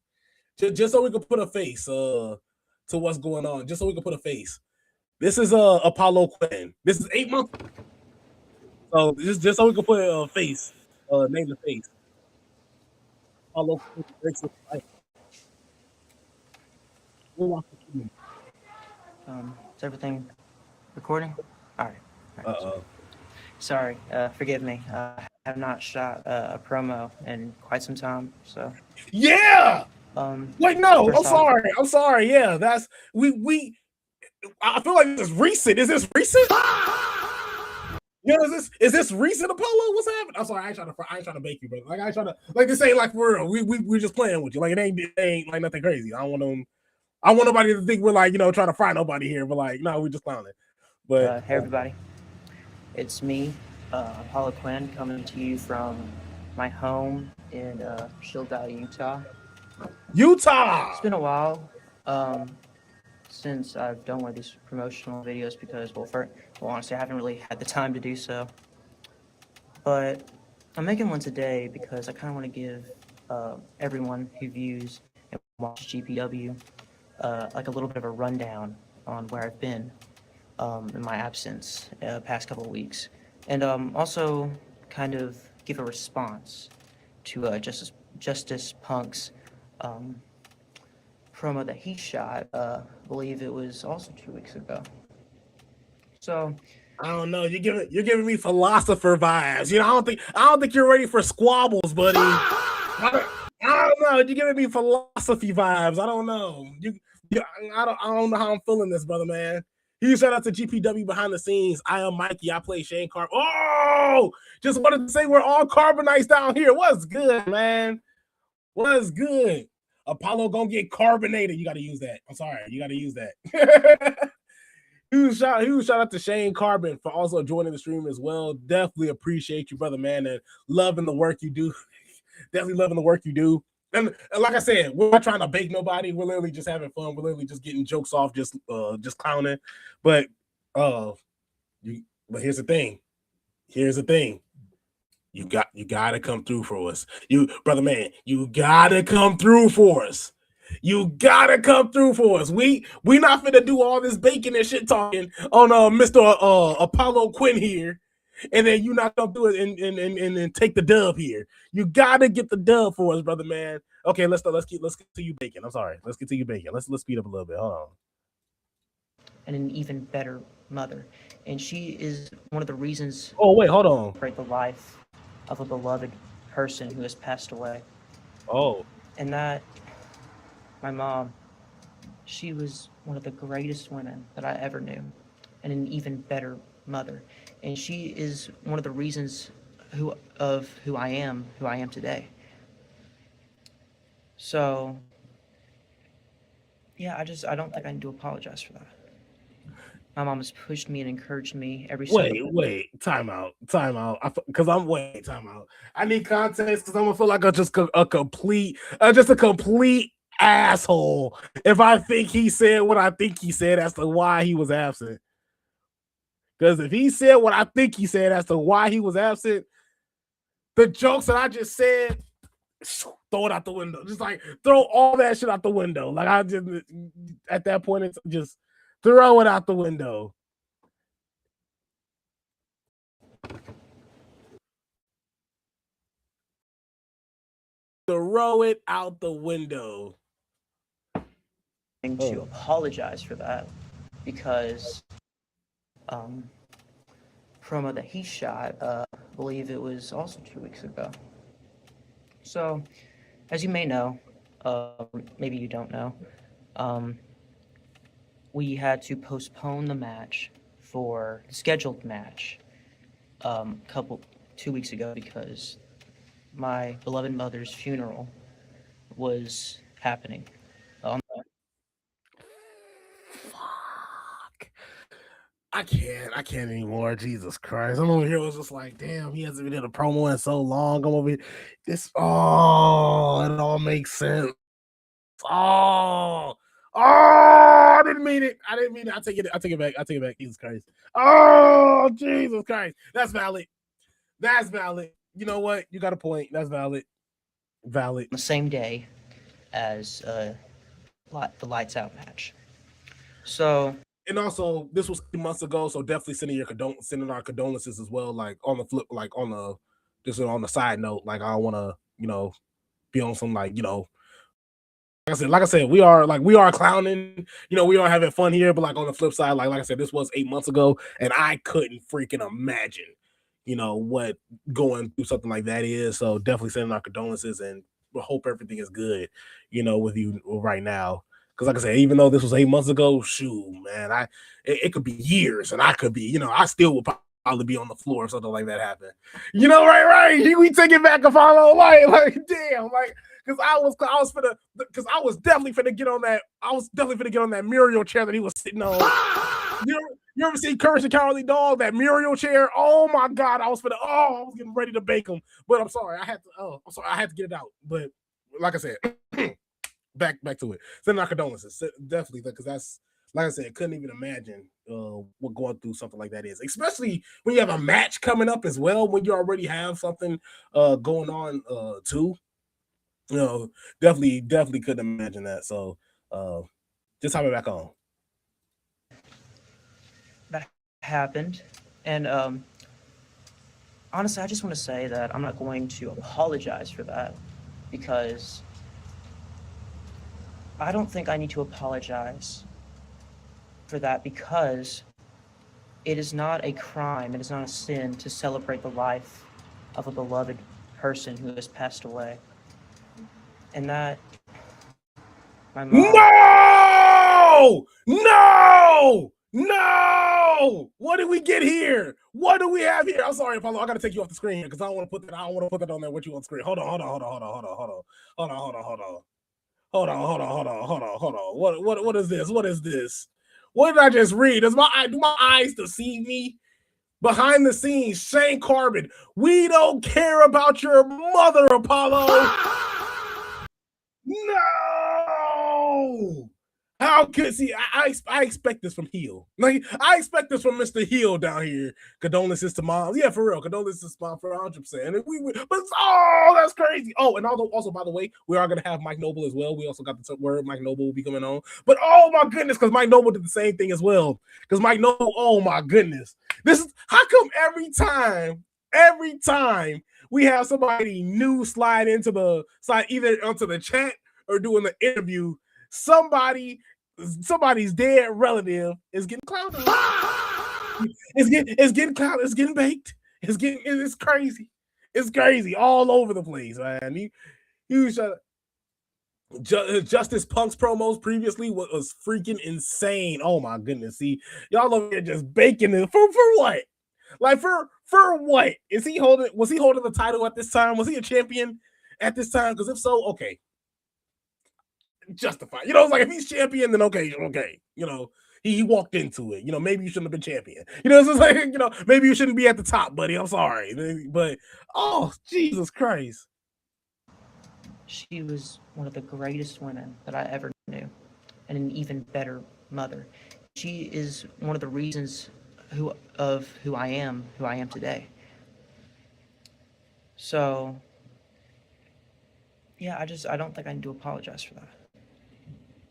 Just so we can put a face to what's going on. Just so we can put a face. This is Apollo Quinn. This is 8 months. So just so we can put a face, name the face. Apollo Quinn breaks his life. Is everything recording? All right. Sorry, forgive me. I have not shot a promo in quite some time, so. Yeah. Wait, no, I'm sorry. Yeah, that's we. I feel like this is recent. Is this recent? You know, is this recent, Apollo? What's happening? I'm sorry, I ain't trying to bake you, bro. Like I ain't trying to, like, this ain't like for real. We're just playing with you. Like it ain't like nothing crazy. I don't want nobody to think we're like, you know, trying to fry nobody here, but like, no, we just clowning. But hey everybody, it's me, Apollo Quinn, coming to you from my home in Shield Valley, Utah. It's been a while since I've done one of these promotional videos because, well, honestly, I haven't really had the time to do so. But I'm making one today because I kind of want to give everyone who views and watches GPW like a little bit of a rundown on where I've been in my absence past couple of weeks, and also kind of give a response to Justice Punk's promo that he shot. I believe it was also 2 weeks ago. So I don't know. You're giving me philosopher vibes. You know, I don't think you're ready for squabbles, buddy. I don't know. You're giving me philosophy vibes. I don't know. I don't know how I'm feeling this, brother, man. Huge shout out to GPW behind the scenes. I am Mikey. I play Shane Carb. Oh, just wanted to say we're all carbonites down here. What's good, man? What's good? Apollo gonna get carbonated. You got to use that. I'm sorry. You got to use that. Huge shout out to Shane Carbon for also joining the stream as well. Definitely appreciate you, brother, man, and loving the work you do. Definitely loving the work you do. And like I said, we're not trying to bake nobody. We're literally just having fun. We're literally just getting jokes off, just clowning. But here's the thing. You got to come through for us. Brother man, you got to come through for us. You gotta come through for us. We not finna do all this baking and shit talking on Mr. Apollo Quinn here, and then you not gonna do it and take the dub here. You gotta get the dub for us, brother man. Okay, let's get to you baking. I'm sorry. Let's get to you baking. Let's speed up a little bit. Hold on. And an even better mother, and she is one of the reasons. Oh wait, hold on. Break the life of a beloved person who has passed away. Oh. And that. My mom, she was one of the greatest women that I ever knew, and an even better mother. And she is one of the reasons who I am today. So, yeah, I don't think I need to apologize for that. My mom has pushed me and encouraged me every single. Wait, time out. Because time out. I need context because I'm gonna feel like a complete asshole if I think he said what I think he said as to why he was absent. Because if he said what I think he said as to why he was absent, the jokes that I just said throw it out the window. Just like throw all that shit out the window. Like I just at that point, it's just throw it out the window. Throw it out the window. To apologize for that because promo that he shot, I believe it was also 2 weeks ago. So, as you may know, maybe you don't know, we had to postpone the match for the scheduled match 2 weeks ago because my beloved mother's funeral was happening. Fuck. I can't anymore. Jesus Christ. I'm over here. I was just like, damn, he hasn't been in a promo in so long. I'm over here. It all makes sense. I didn't mean it. I take it back. Jesus Christ. Oh, Jesus Christ. That's valid. You know what? You got a point. That's valid. The same day as the Lights Out match. So, and also this was 2 months ago, so definitely sending our condolences as well. Like on the flip, like on the side note, like I don't want to, be on some like, like I said, we are clowning, we are having fun here, but like on the flip side, like I said, this was 8 months ago, and I couldn't freaking imagine, what going through something like that is. So definitely sending our condolences, and we hope everything is good, with you right now. Because like I said, even though this was 8 months ago, shoot, man, it could be years, and I could be, I still would probably be on the floor if something like that happened. Right. We take it back, Apollo. Like, damn, like, because I was definitely finna get on that. I was definitely finna get on that Muriel chair that he was sitting on. You ever see Courage the Cowardly Dog? That Muriel chair? Oh my God, I was getting ready to bake him. But I'm sorry, I had to get it out. But like I said, back to it. Send our condolences, definitely, because that's, like I said, couldn't even imagine what going through something like that is, especially when you have a match coming up as well, when you already have something going on too. Definitely couldn't imagine that. So just hop it back on. That happened, and honestly, I just want to say that I'm not going to apologize for that, because I don't think I need to apologize for that, because it is not a crime, it is not a sin to celebrate the life of a beloved person who has passed away. And that, my mom... No! What did we get here? What do we have here? I'm sorry, Apollo. I gotta take you off the screen here because I don't want to put that on there with you on the screen. Hold on. What is this? What did I just read? Do my eyes deceive me? Behind the scenes, Shane Corbin. We don't care about your mother, Apollo. No! How could I expect this from Heel. Like, I expect this from Mr. Heel down here. Condolences to mom. Yeah, for real. Condolences to mom for 100%. But that's crazy. Oh, and also, by the way, we are gonna have Mike Noble as well. We also got the word Mike Noble will be coming on. But oh my goodness, because Mike Noble did the same thing as well. Because Mike Noble, oh my goodness. This is how come every time we have somebody new slide either onto the chat or doing the interview, somebody's dead relative is getting clowned. It's getting clowned. It's getting baked. It's crazy. It's crazy all over the place, man. Justice Punk's promos previously was freaking insane. Oh my goodness. See, y'all over here just baking it for what? Like for what? Was he holding the title at this time? Was he a champion at this time? Because if so, okay. Justified. It's like if he's champion, then okay. He walked into it. Maybe you shouldn't have been champion. It's like, maybe you shouldn't be at the top, buddy. I'm sorry. But oh, Jesus Christ. She was one of the greatest women that I ever knew, and an even better mother. She is one of the reasons who I am today. So Yeah, I don't think I need to apologize for that.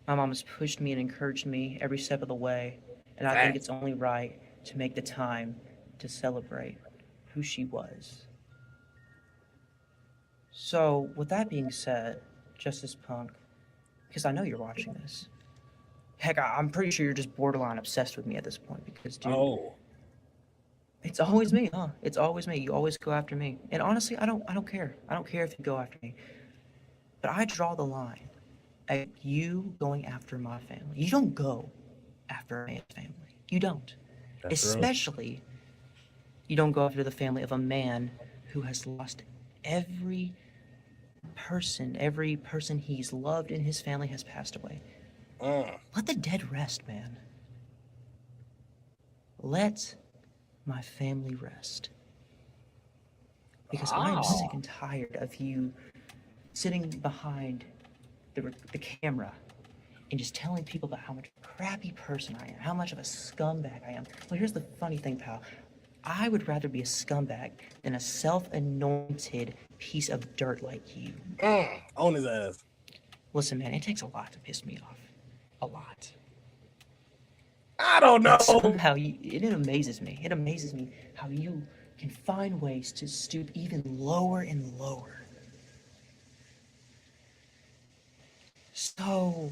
My mom has pushed me and encouraged me every step of the way, and I think it's only right to make the time to celebrate who she was. So, with that being said, Justice Punk, because I know you're watching this. Heck, I'm pretty sure you're just borderline obsessed with me at this point because, dude, it's always me, huh? It's always me. You always go after me. And honestly, I don't care. I don't care if you go after me. But I draw the line at you going after my family. You don't go after a man's family. You don't. That's Especially, you don't go after the family of a man who has lost every person he's loved in his family has passed away. Let the dead rest, man. Let my family rest. Because I am sick and tired of you sitting behind the camera and just telling people about how much of a crappy person I am, how much of a scumbag I am. Well, here's the funny thing, pal. I would rather be a scumbag than a self-anointed piece of dirt like you. On his ass. Listen, man, it takes a lot to piss me off. A lot. I don't know. Somehow, it amazes me. It amazes me how you can find ways to stoop even lower and lower. So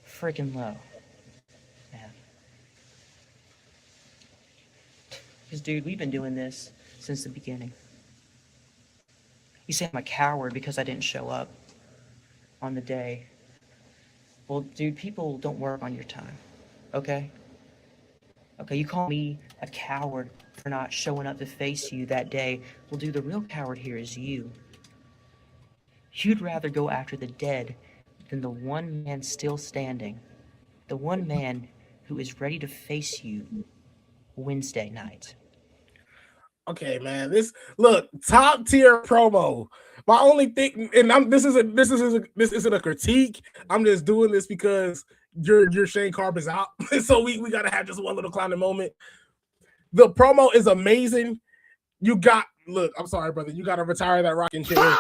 freaking low, man. Because, dude, we've been doing this since the beginning. You say I'm a coward because I didn't show up on the day. Well, dude, people don't work on your time, okay? Okay, you call me a coward for not showing up to face you that day. Well, dude, the real coward here is you. You'd rather go after the dead than the one man still standing. The one man who is ready to face you Wednesday night. Okay, man. Top tier promo. My only thing, and this isn't a critique. I'm just doing this because your Shane Carp is out, so we gotta have just one little clowning moment. The promo is amazing. I'm sorry, brother. You gotta retire that rocking chair.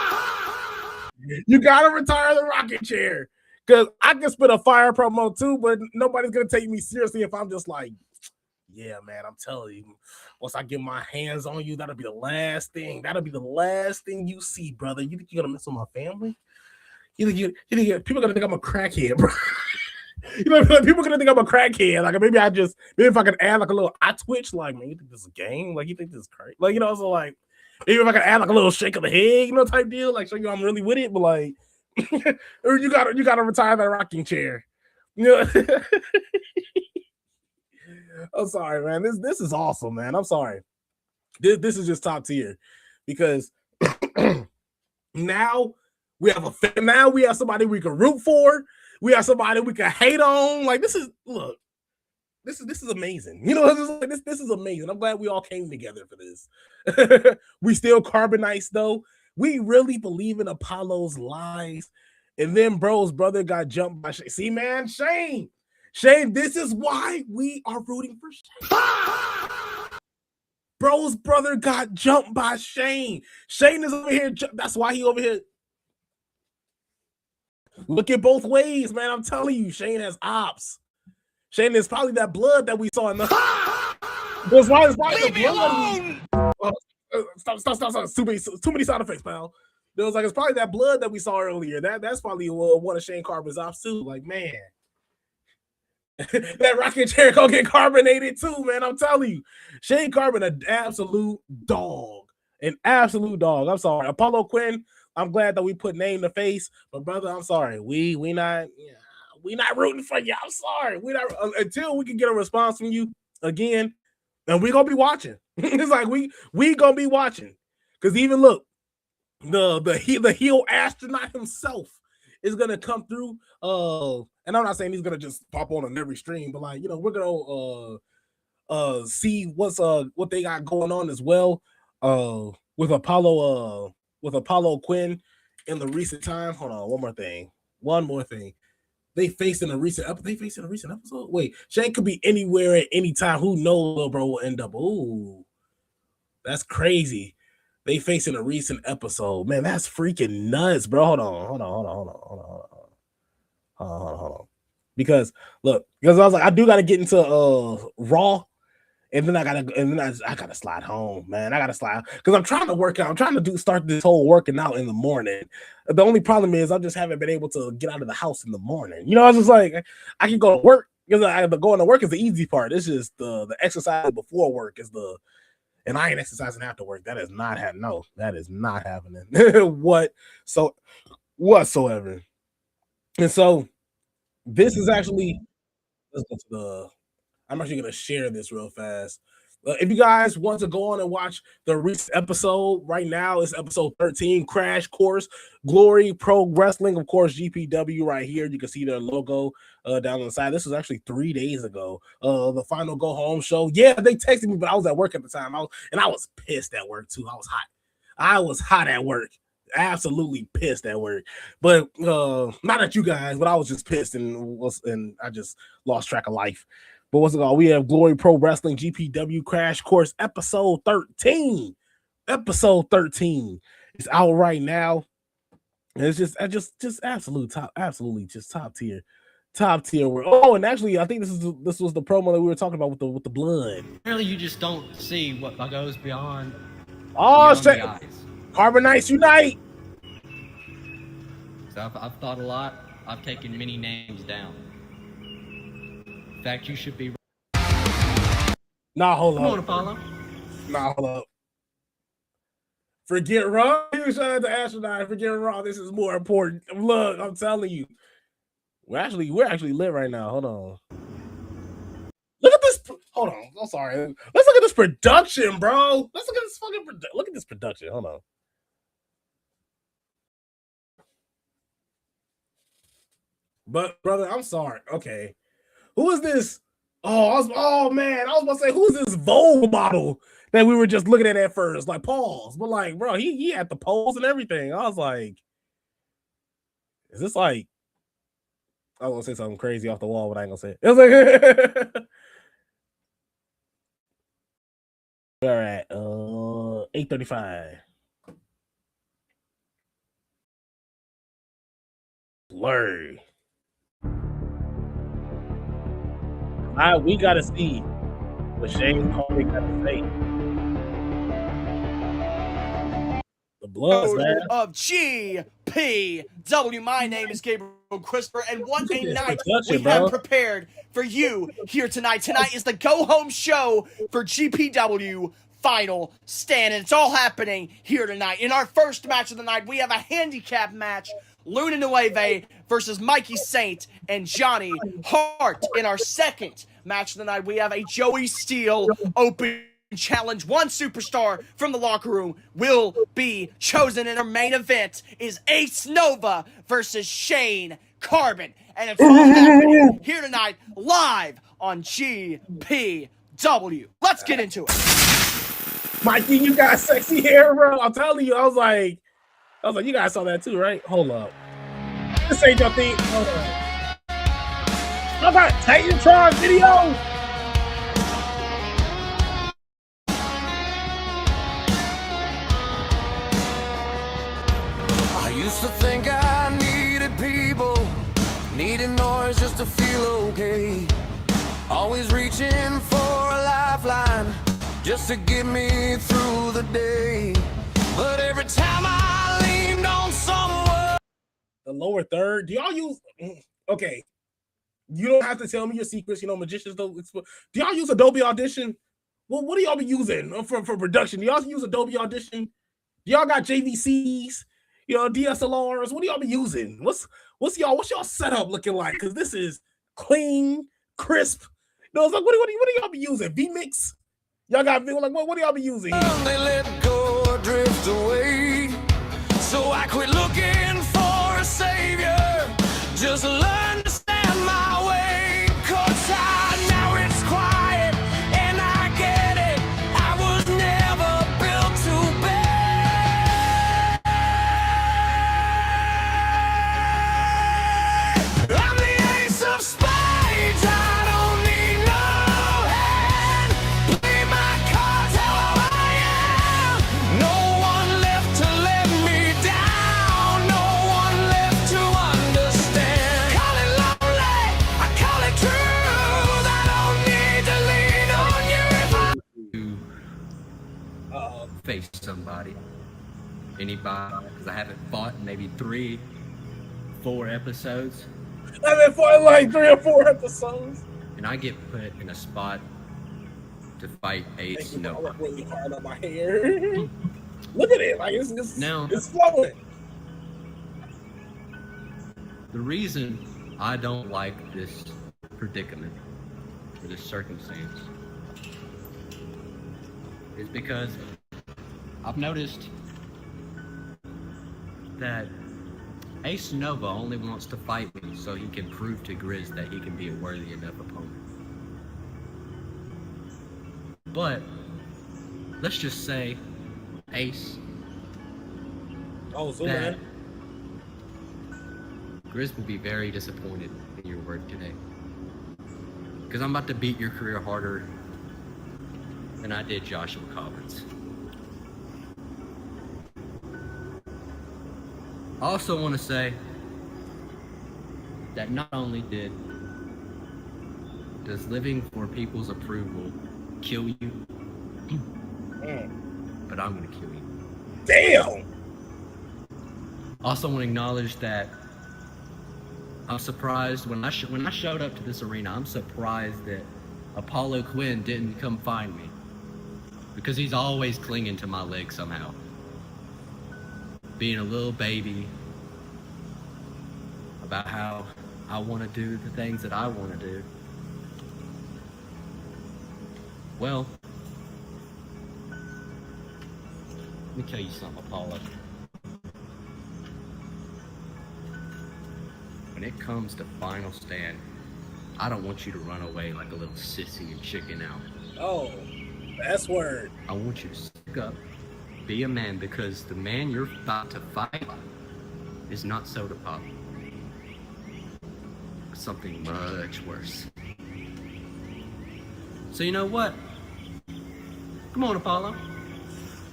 You gotta retire the rocking chair because I can spit a fire promo too, but nobody's gonna take me seriously if I'm just like, yeah, man, I'm telling you, once I get my hands on you, that'll be the last thing. That'll be the last thing you see, brother. You think you're gonna mess with my family? You think people are gonna think I'm a crackhead, bro? People are gonna think I'm a crackhead. Like maybe if I could add like a little I twitch, like, man, you think this is a game? Like you think this is crazy? Like, so like maybe if I could add like a little shake of the head, type deal, like show you I'm really with it, but like or you gotta retire that rocking chair. I'm sorry, man. This is awesome, man. I'm sorry. This is just top tier because now we have somebody we can root for. We have somebody we can hate on. Like this is amazing. This is amazing. I'm glad we all came together for this. We still carbonites though. We really believe in Apollo's lies. And then bro's brother got jumped by Shane. See, man, Shane, this is why we are rooting for Shane. Bro's brother got jumped by Shane. Shane is over here. That's why he over here. Look at both ways, man. I'm telling you, Shane has ops. Shane is probably that blood that we saw in the. Leave me alone! Stop. Too many sound effects, pal. It was like it's probably that blood that we saw earlier. That's probably one of Shane Carpenter's ops too. Like, man. That rocking chair gonna get carbonated too, man. I'm telling you. Shane Carpenter, an absolute dog. An absolute dog. I'm sorry. Apollo Quinn, I'm glad that we put name to face, but brother, I'm sorry. We not rooting for you. I'm sorry. We not until we can get a response from you again, and we're gonna be watching. It's like we gonna be watching. Because even look, the heel astronaut himself is gonna come through. And I'm not saying he's gonna just pop on every stream, but like, we're gonna see what they got going on as well. With Apollo Quinn in the recent time. Hold on, one more thing. They faced in a recent episode. Wait, Shane could be anywhere at any time. Who knows, little bro will end up. Ooh, that's crazy. they face in a recent episode. Man, that's freaking nuts, bro. Hold on. Because look, because I was like, I do gotta get into Raw, and then I gotta slide home, man. I gotta slide because I'm trying to work out. I'm trying to start this whole working out in the morning. The only problem is I just haven't been able to get out of the house in the morning. You know, I was just like, I can go to work because going to work is the easy part. It's just the exercise before work is the. And I ain't exercising after work. That is not happening. No, that is not happening. Whatsoever. And so this is actually, let's go to the, I'm actually going to share this real fast. If you guys want to go on and watch the recent episode right now, it's episode 13, Crash Course, Glory Pro Wrestling, of course, GPW right here. You can see their logo down on the side. This was actually 3 days ago. The final go home show. Yeah, they texted me, but I was at work at the time. I was pissed at work too. I was hot at work. Absolutely pissed at work. But not at you guys, but I was just pissed and I just lost track of life. But what's it called? We have Glory Pro Wrestling GPW Crash Course episode 13. Episode 13 is out right now. And it's just absolutely top tier. Top tier. Oh, and actually, I think this was the promo that we were talking about with the blood. Really, you just don't see what goes beyond. Oh, shit. Carbonites unite. So I've thought a lot. I've taken many names down. In fact, you should be. Nah, hold up. Come on, Apollo. Nah, hold up. Forget Raw. You shout out to Astronaut. Forget Raw. This is more important. Look, I'm telling you. We're actually lit right now. Hold on. Look at this. Hold on. I'm sorry. Let's look at this production, bro. Let's look at this fucking look at this production. Hold on. But brother, I'm sorry. Okay. Who is this? Oh man, I was about to say, who's this Vogue model that we were just looking at first? Like, pause. But like, bro, he had the pose and everything. I was like, is this like, I was gonna say something crazy off the wall, but I ain't gonna say it. It was like all right, 8:35. Blurry. We gotta see what Shane Carly got to say. The Bloods, man. Of GPW. My name is Gabriel Christopher, and what a night we have prepared for you here tonight. Tonight is the go-home show for GPW Final Stand, and it's all happening here tonight. In our first match of the night, we have a handicap match. Luna Nueve versus Mikey Saint and Johnny Hart. In our second match of the night, we have a Joey Steele Open Challenge. One superstar from the locker room will be chosen, and our main event is Ace Nova versus Shane Carbon. And it's all happening here tonight, live on GPW. Let's get into it. Mikey, you got sexy hair, bro. I'm telling you, I was like, you guys saw that too, right? Hold up. This ain't your thing. Hold on. I got Titantron video. I used to think I needed people, needed noise just to feel okay. Always reaching for a lifeline just to get me through the day. But every time I leaned on someone. The lower third. Do y'all use? Okay, you don't have to tell me your secrets. You know, magicians don't. Do y'all use Adobe Audition? Well, what do y'all be using for production? Do y'all use Adobe Audition? Do y'all got JVCs? You know, DSLRs? What do y'all be using? What's y'all setup looking like? Because this is clean, crisp. You know, it's like what do y'all be using? VMix? Y'all got like what do y'all be using? They let go, drift away. So I quit looking for a savior. Just learn to stand my way. Cause now it's quiet and I get it. I was never built to bear. I'm the ace of spades. I don't need no hand. Play my cards how I am. No one anybody, because I haven't fought in maybe 3-4 episodes. I've been fought like 3 or 4 episodes. And I get put in a spot to fight Ace I Nova. work really hard on my hair. Look at it, like it's flowing. The reason I don't like this predicament or this circumstance is because I've noticed that Ace Nova only wants to fight me so he can prove to Grizz that he can be a worthy enough opponent. But let's just say, Ace, that Grizz will be very disappointed in your work today. Because I'm about to beat your career harder than I did Joshua Coburn's. I also want to say that not only does living for people's approval kill you, but I'm going to kill you. Damn! Also want to acknowledge that I'm surprised when I showed up to this arena, I'm surprised that Apollo Quinn didn't come find me. Because he's always clinging to my leg somehow. Being a little baby about how I want to do the things that I want to do. Well, let me tell you something, Apollo. When it comes to final stand, I don't want you to run away like a little sissy and chicken out. Oh, that's word. I want you to stick up, be a man, because the man you're about to fight is not Soda Pop. Something much worse. So you know what? Come on, Apollo.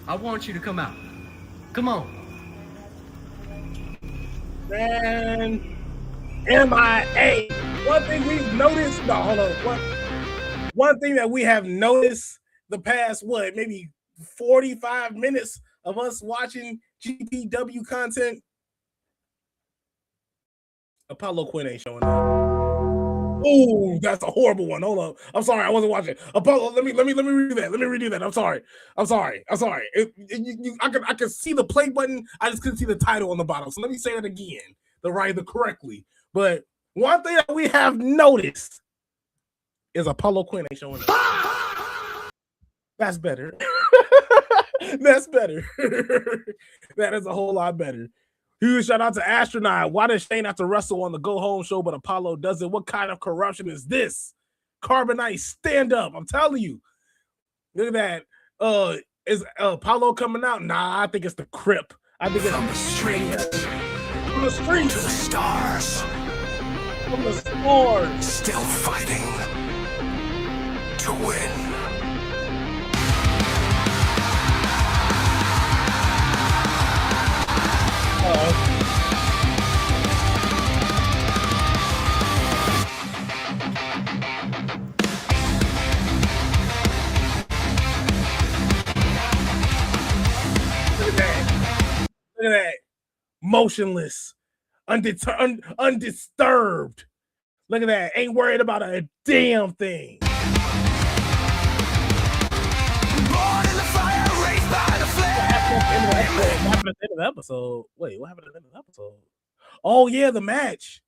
I want you to come out. Come on. Man, MIA. One thing we've noticed, no, hold on. One thing that we have noticed the past, maybe 45 minutes of us watching GPW content, Apollo Quinn ain't showing up. Oh, that's a horrible one. Hold up. I'm sorry, I wasn't watching. Apollo, let me redo that. Let me redo that. I'm sorry. I can see the play button. I just couldn't see the title on the bottom. So let me say that again, the correctly. But one thing that we have noticed is Apollo Quinn ain't showing up. That's better. That's better. That is a whole lot better. Huge shout out to Astronaut. Why does Shane have to wrestle on the Go Home show, but Apollo doesn't? What kind of corruption is this? Carbonite, stand up. I'm telling you. Look at that. Is Apollo coming out? Nah, I think it's the Crip. I think From the street from the street to the stars, from the stars. still fighting to win. Look at that. Motionless. Undisturbed. Look at that. Ain't worried about a damn thing. Born in the fire, raised by the flame. What happened at the end of the episode? Wait, what happened at the end of the episode? Oh, yeah, the match.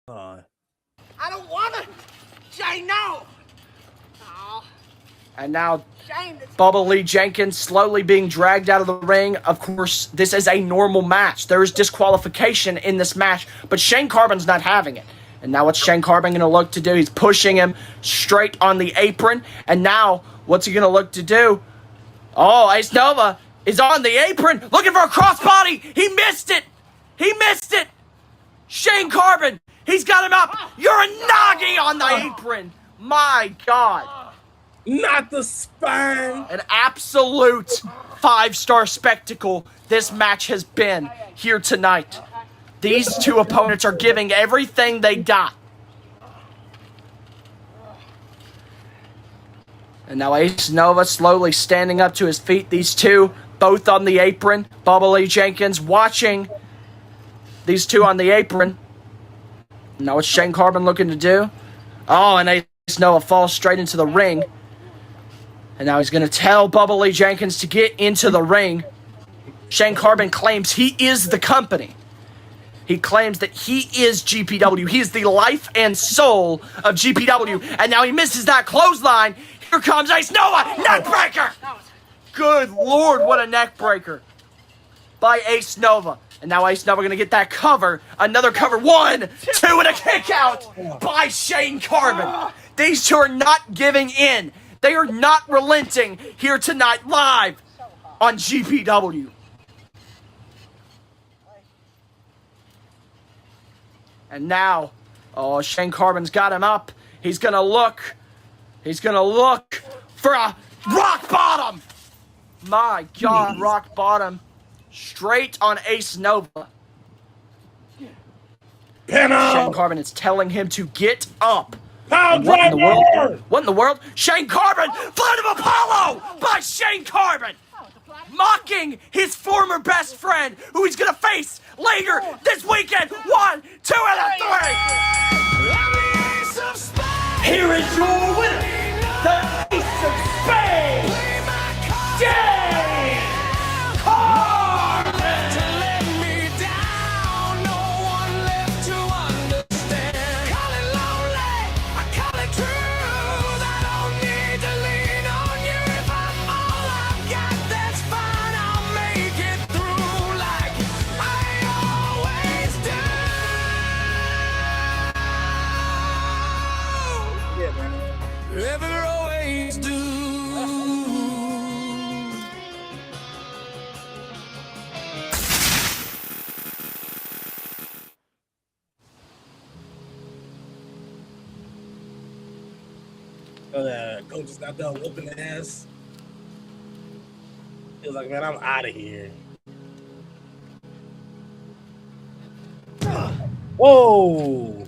I don't want to. Shane, no. Oh. And now, Bubba Lee Jenkins slowly being dragged out of the ring. Of course, this is a normal match. There is disqualification in this match, but Shane Carbon's not having it. And now what's Shane Carbon going to look to do? He's pushing him straight on the apron. And now, what's he going to look to do? Oh, Ace Nova is on the apron, looking for a crossbody. He missed it. Shane Carbon, he's got him up. You're a Nagi on the apron. My God. Not the spine. An absolute 5-star spectacle this match has been here tonight. These two opponents are giving everything they got. And now Ace Nova slowly standing up to his feet. These two, both on the apron. Bubba Lee Jenkins watching these two on the apron. Now what's Shane Carbon looking to do? Oh, and Ace Nova falls straight into the ring. And now he's going to tell Bubba Lee Jenkins to get into the ring. Shane Carbon claims he is the company. He claims that he is GPW. He is the life and soul of GPW. And now he misses that clothesline. Here comes Ace Nova. Neckbreaker. Good Lord, what a neckbreaker by Ace Nova. And now Ace Nova going to get that cover. Another cover. 1, 2, and a kick out by Shane Carbon. These two are not giving in. They are not relenting here tonight live on GPW. And now, oh, Shane Carbon's got him up. He's going to look. He's going to look for a rock bottom. My God, rock bottom. Straight on Ace Nova. Shane Carbon is telling him to get up. What in the world? What in the world? Shane Carbon! Blood of Apollo by Shane Carbon! Mocking his former best friend, who he's gonna face later this weekend. 1, 2, and a 3! Here is your winner, the Ace of Spades, Shane Carbon! Coach just got done whooping the ass. He was like, man, I'm out of here. Whoa!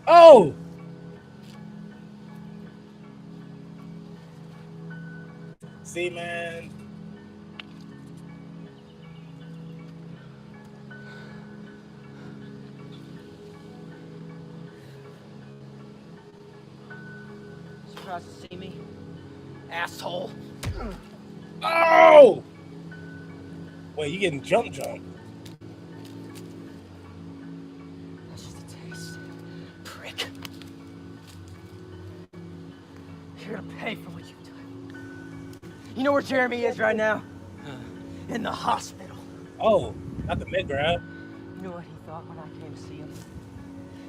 Oh! See, man. Surprised to see me, asshole. Oh! Wait, you getting jump? That's just a taste, prick. You're gonna pay for what you've done. You know where Jeremy is right now? In the hospital. Oh, not the mid grab. You know what he thought when I came to see him?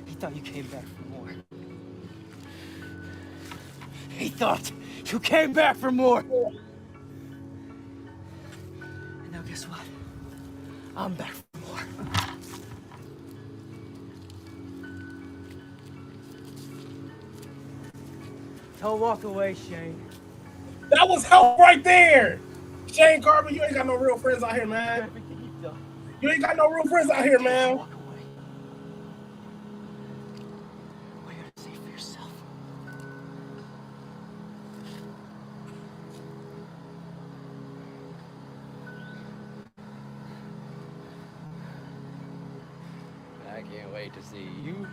He thought you came back for more. He thought you came back for more. And now guess what? I'm back for more. Don't walk away, Shane. That was help right there. Shane Carbon, you ain't got no real friends out here, man. Everything you've done. You ain't got no real friends out here, man. Walk away. What are you gonna say for yourself? I can't wait to see you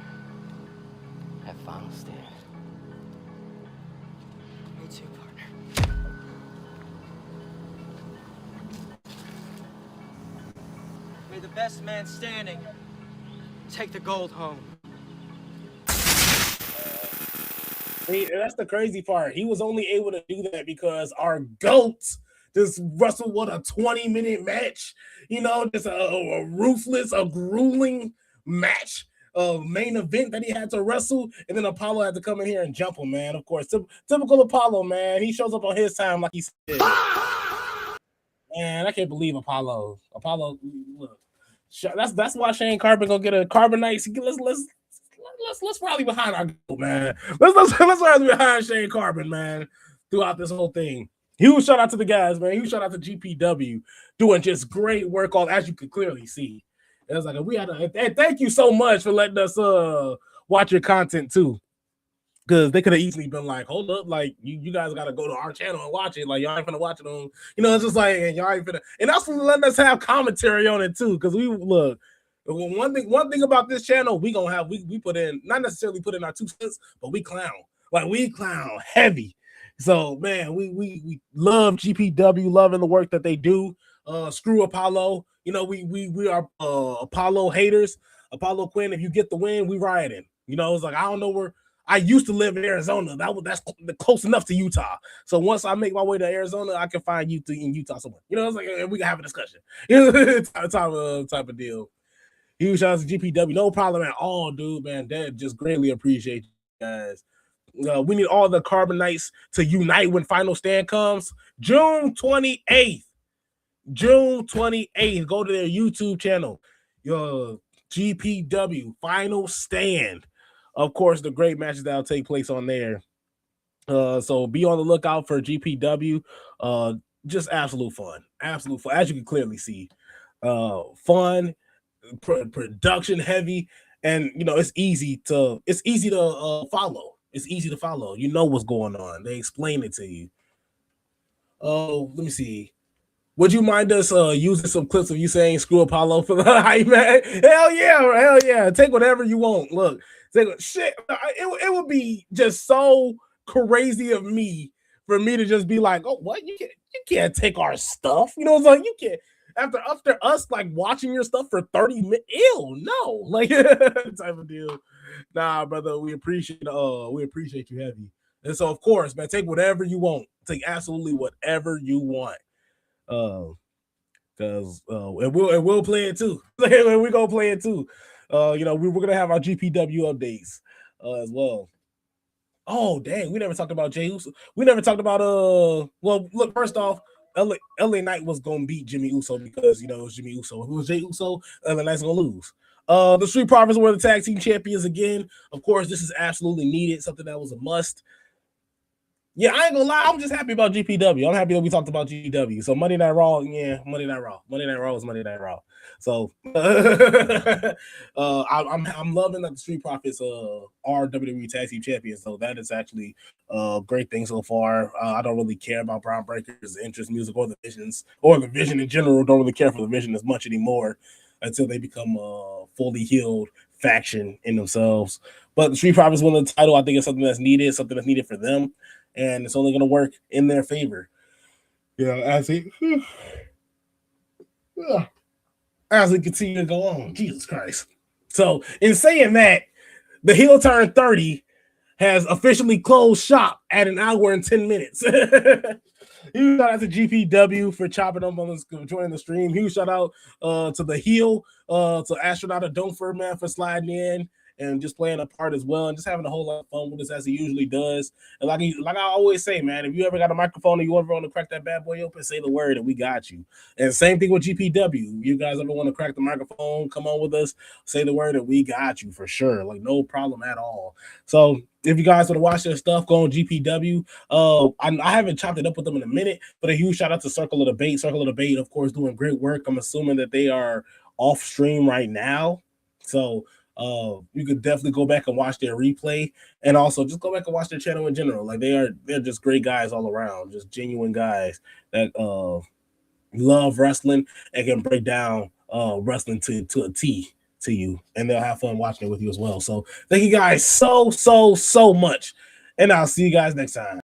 at Final Stand. Me too, partner. May the best man standing take the gold home. See, that's the crazy part. He was only able to do that because our GOAT just wrestled what a 20-minute match. You know, just a ruthless, a grueling match, main event that he had to wrestle, and then Apollo had to come in here and jump him, man. Of course, typical Apollo, man. He shows up on his time, like he said. Man, I can't believe Apollo. Apollo, look, that's why Shane Carbon gonna get a Carbonite. Let's rally behind our goal, man. Let's rally behind Shane Carbon, man. Throughout this whole thing, huge shout out to the guys, man. Huge shout out to GPW doing just great work. As you could clearly see, It was like we had and thank you so much for letting us watch your content too. Because they could have easily been like, hold up, like you guys gotta go to our channel and watch it. Like y'all ain't finna watch it on, it's just like y'all ain't finna, and that's for letting us have commentary on it too. Because we look, one thing about this channel, we gonna have we put in, not necessarily put in our 2 cents, but we clown. Like we clown heavy. So man, we love GPW, loving the work that they do. Screw Apollo. We are Apollo haters. Apollo Quinn, if you get the win, we rioting. It's like I don't know where. I used to live in Arizona. That's close enough to Utah. So once I make my way to Arizona, I can find you in Utah somewhere. It's like we can have a discussion. Type of deal. Huge shout out to GPW. No problem at all, dude, man. Dad, just greatly appreciate you guys. We need all the Carbonites to unite when Final Stand comes. June 28th. June 28th. Go to their YouTube channel. Your GPW Final Stand. Of course, the great matches that'll take place on there. So be on the lookout for GPW. Just absolute fun. Absolute fun. As you can clearly see. Fun, production heavy, and it's easy to follow. It's easy to follow. You know what's going on. They explain it to you. Oh, let me see. Would you mind us using some clips of you saying "screw Apollo" for the hype, man? Hell yeah! Take whatever you want. Look, shit. It would be just so crazy of me for me to just be like, "Oh, what? You can't take our stuff." It's like you can't. After us like watching your stuff for 30 minutes. Ew, no, like type of deal. Nah, brother, we appreciate you heavy. And so of course, man, take whatever you want. Take absolutely whatever you want. Because and we'll play it too. We're gonna play it too. We're gonna have our GPW updates as well. Oh dang, we never talked about Jey Uso. We never talked about well, look, first off, LA Knight was gonna beat Jimmy Uso because it was Jimmy Uso. If it was Jey Uso, LA Knight's gonna lose. The Street Profits were the tag team champions again. Of course, this is absolutely needed, something that was a must. Yeah, I ain't gonna lie. I'm just happy about GPW. I'm happy that we talked about GPW. So Monday Night Raw, Monday Night Raw. Monday Night Raw is Monday Night Raw. So I'm loving that the Street Profits are WWE Tag Team Champions. So that is actually a great thing so far. I don't really care about Brown Breakers, the Interest Music, or the Visions, or the Vision in general. Don't really care for the Vision as much anymore until they become a fully healed faction in themselves. But the Street Profits winning the title, I think, is something that's needed for them. And it's only going to work in their favor. As we continue to go on. Jesus Christ. So, in saying that, the Heel Turn 30 has officially closed shop at 1 hour and 10 minutes. Huge shout out to GPW for chopping up on this, joining the stream. Huge shout out to the Heel, to Astronaut Donfer, man, for sliding in and just playing a part as well, and just having a whole lot of fun with us as he usually does. And like I always say, man, if you ever got a microphone and you ever want to crack that bad boy open, say the word and we got you. And same thing with GPW. You guys ever want to crack the microphone, come on with us, say the word and we got you for sure. Like no problem at all. So if you guys want to watch their stuff, go on GPW. I haven't chopped it up with them in a minute, but a huge shout out to Circle of Debate. Circle of Debate, of course, doing great work. I'm assuming that they are off stream right now. So you could definitely go back and watch their replay, and also just go back and watch their channel in general. Like they're just great guys all around, just genuine guys that love wrestling and can break down wrestling to a T to you, and they'll have fun watching it with you as well. So thank you guys so much, and I'll see you guys next time.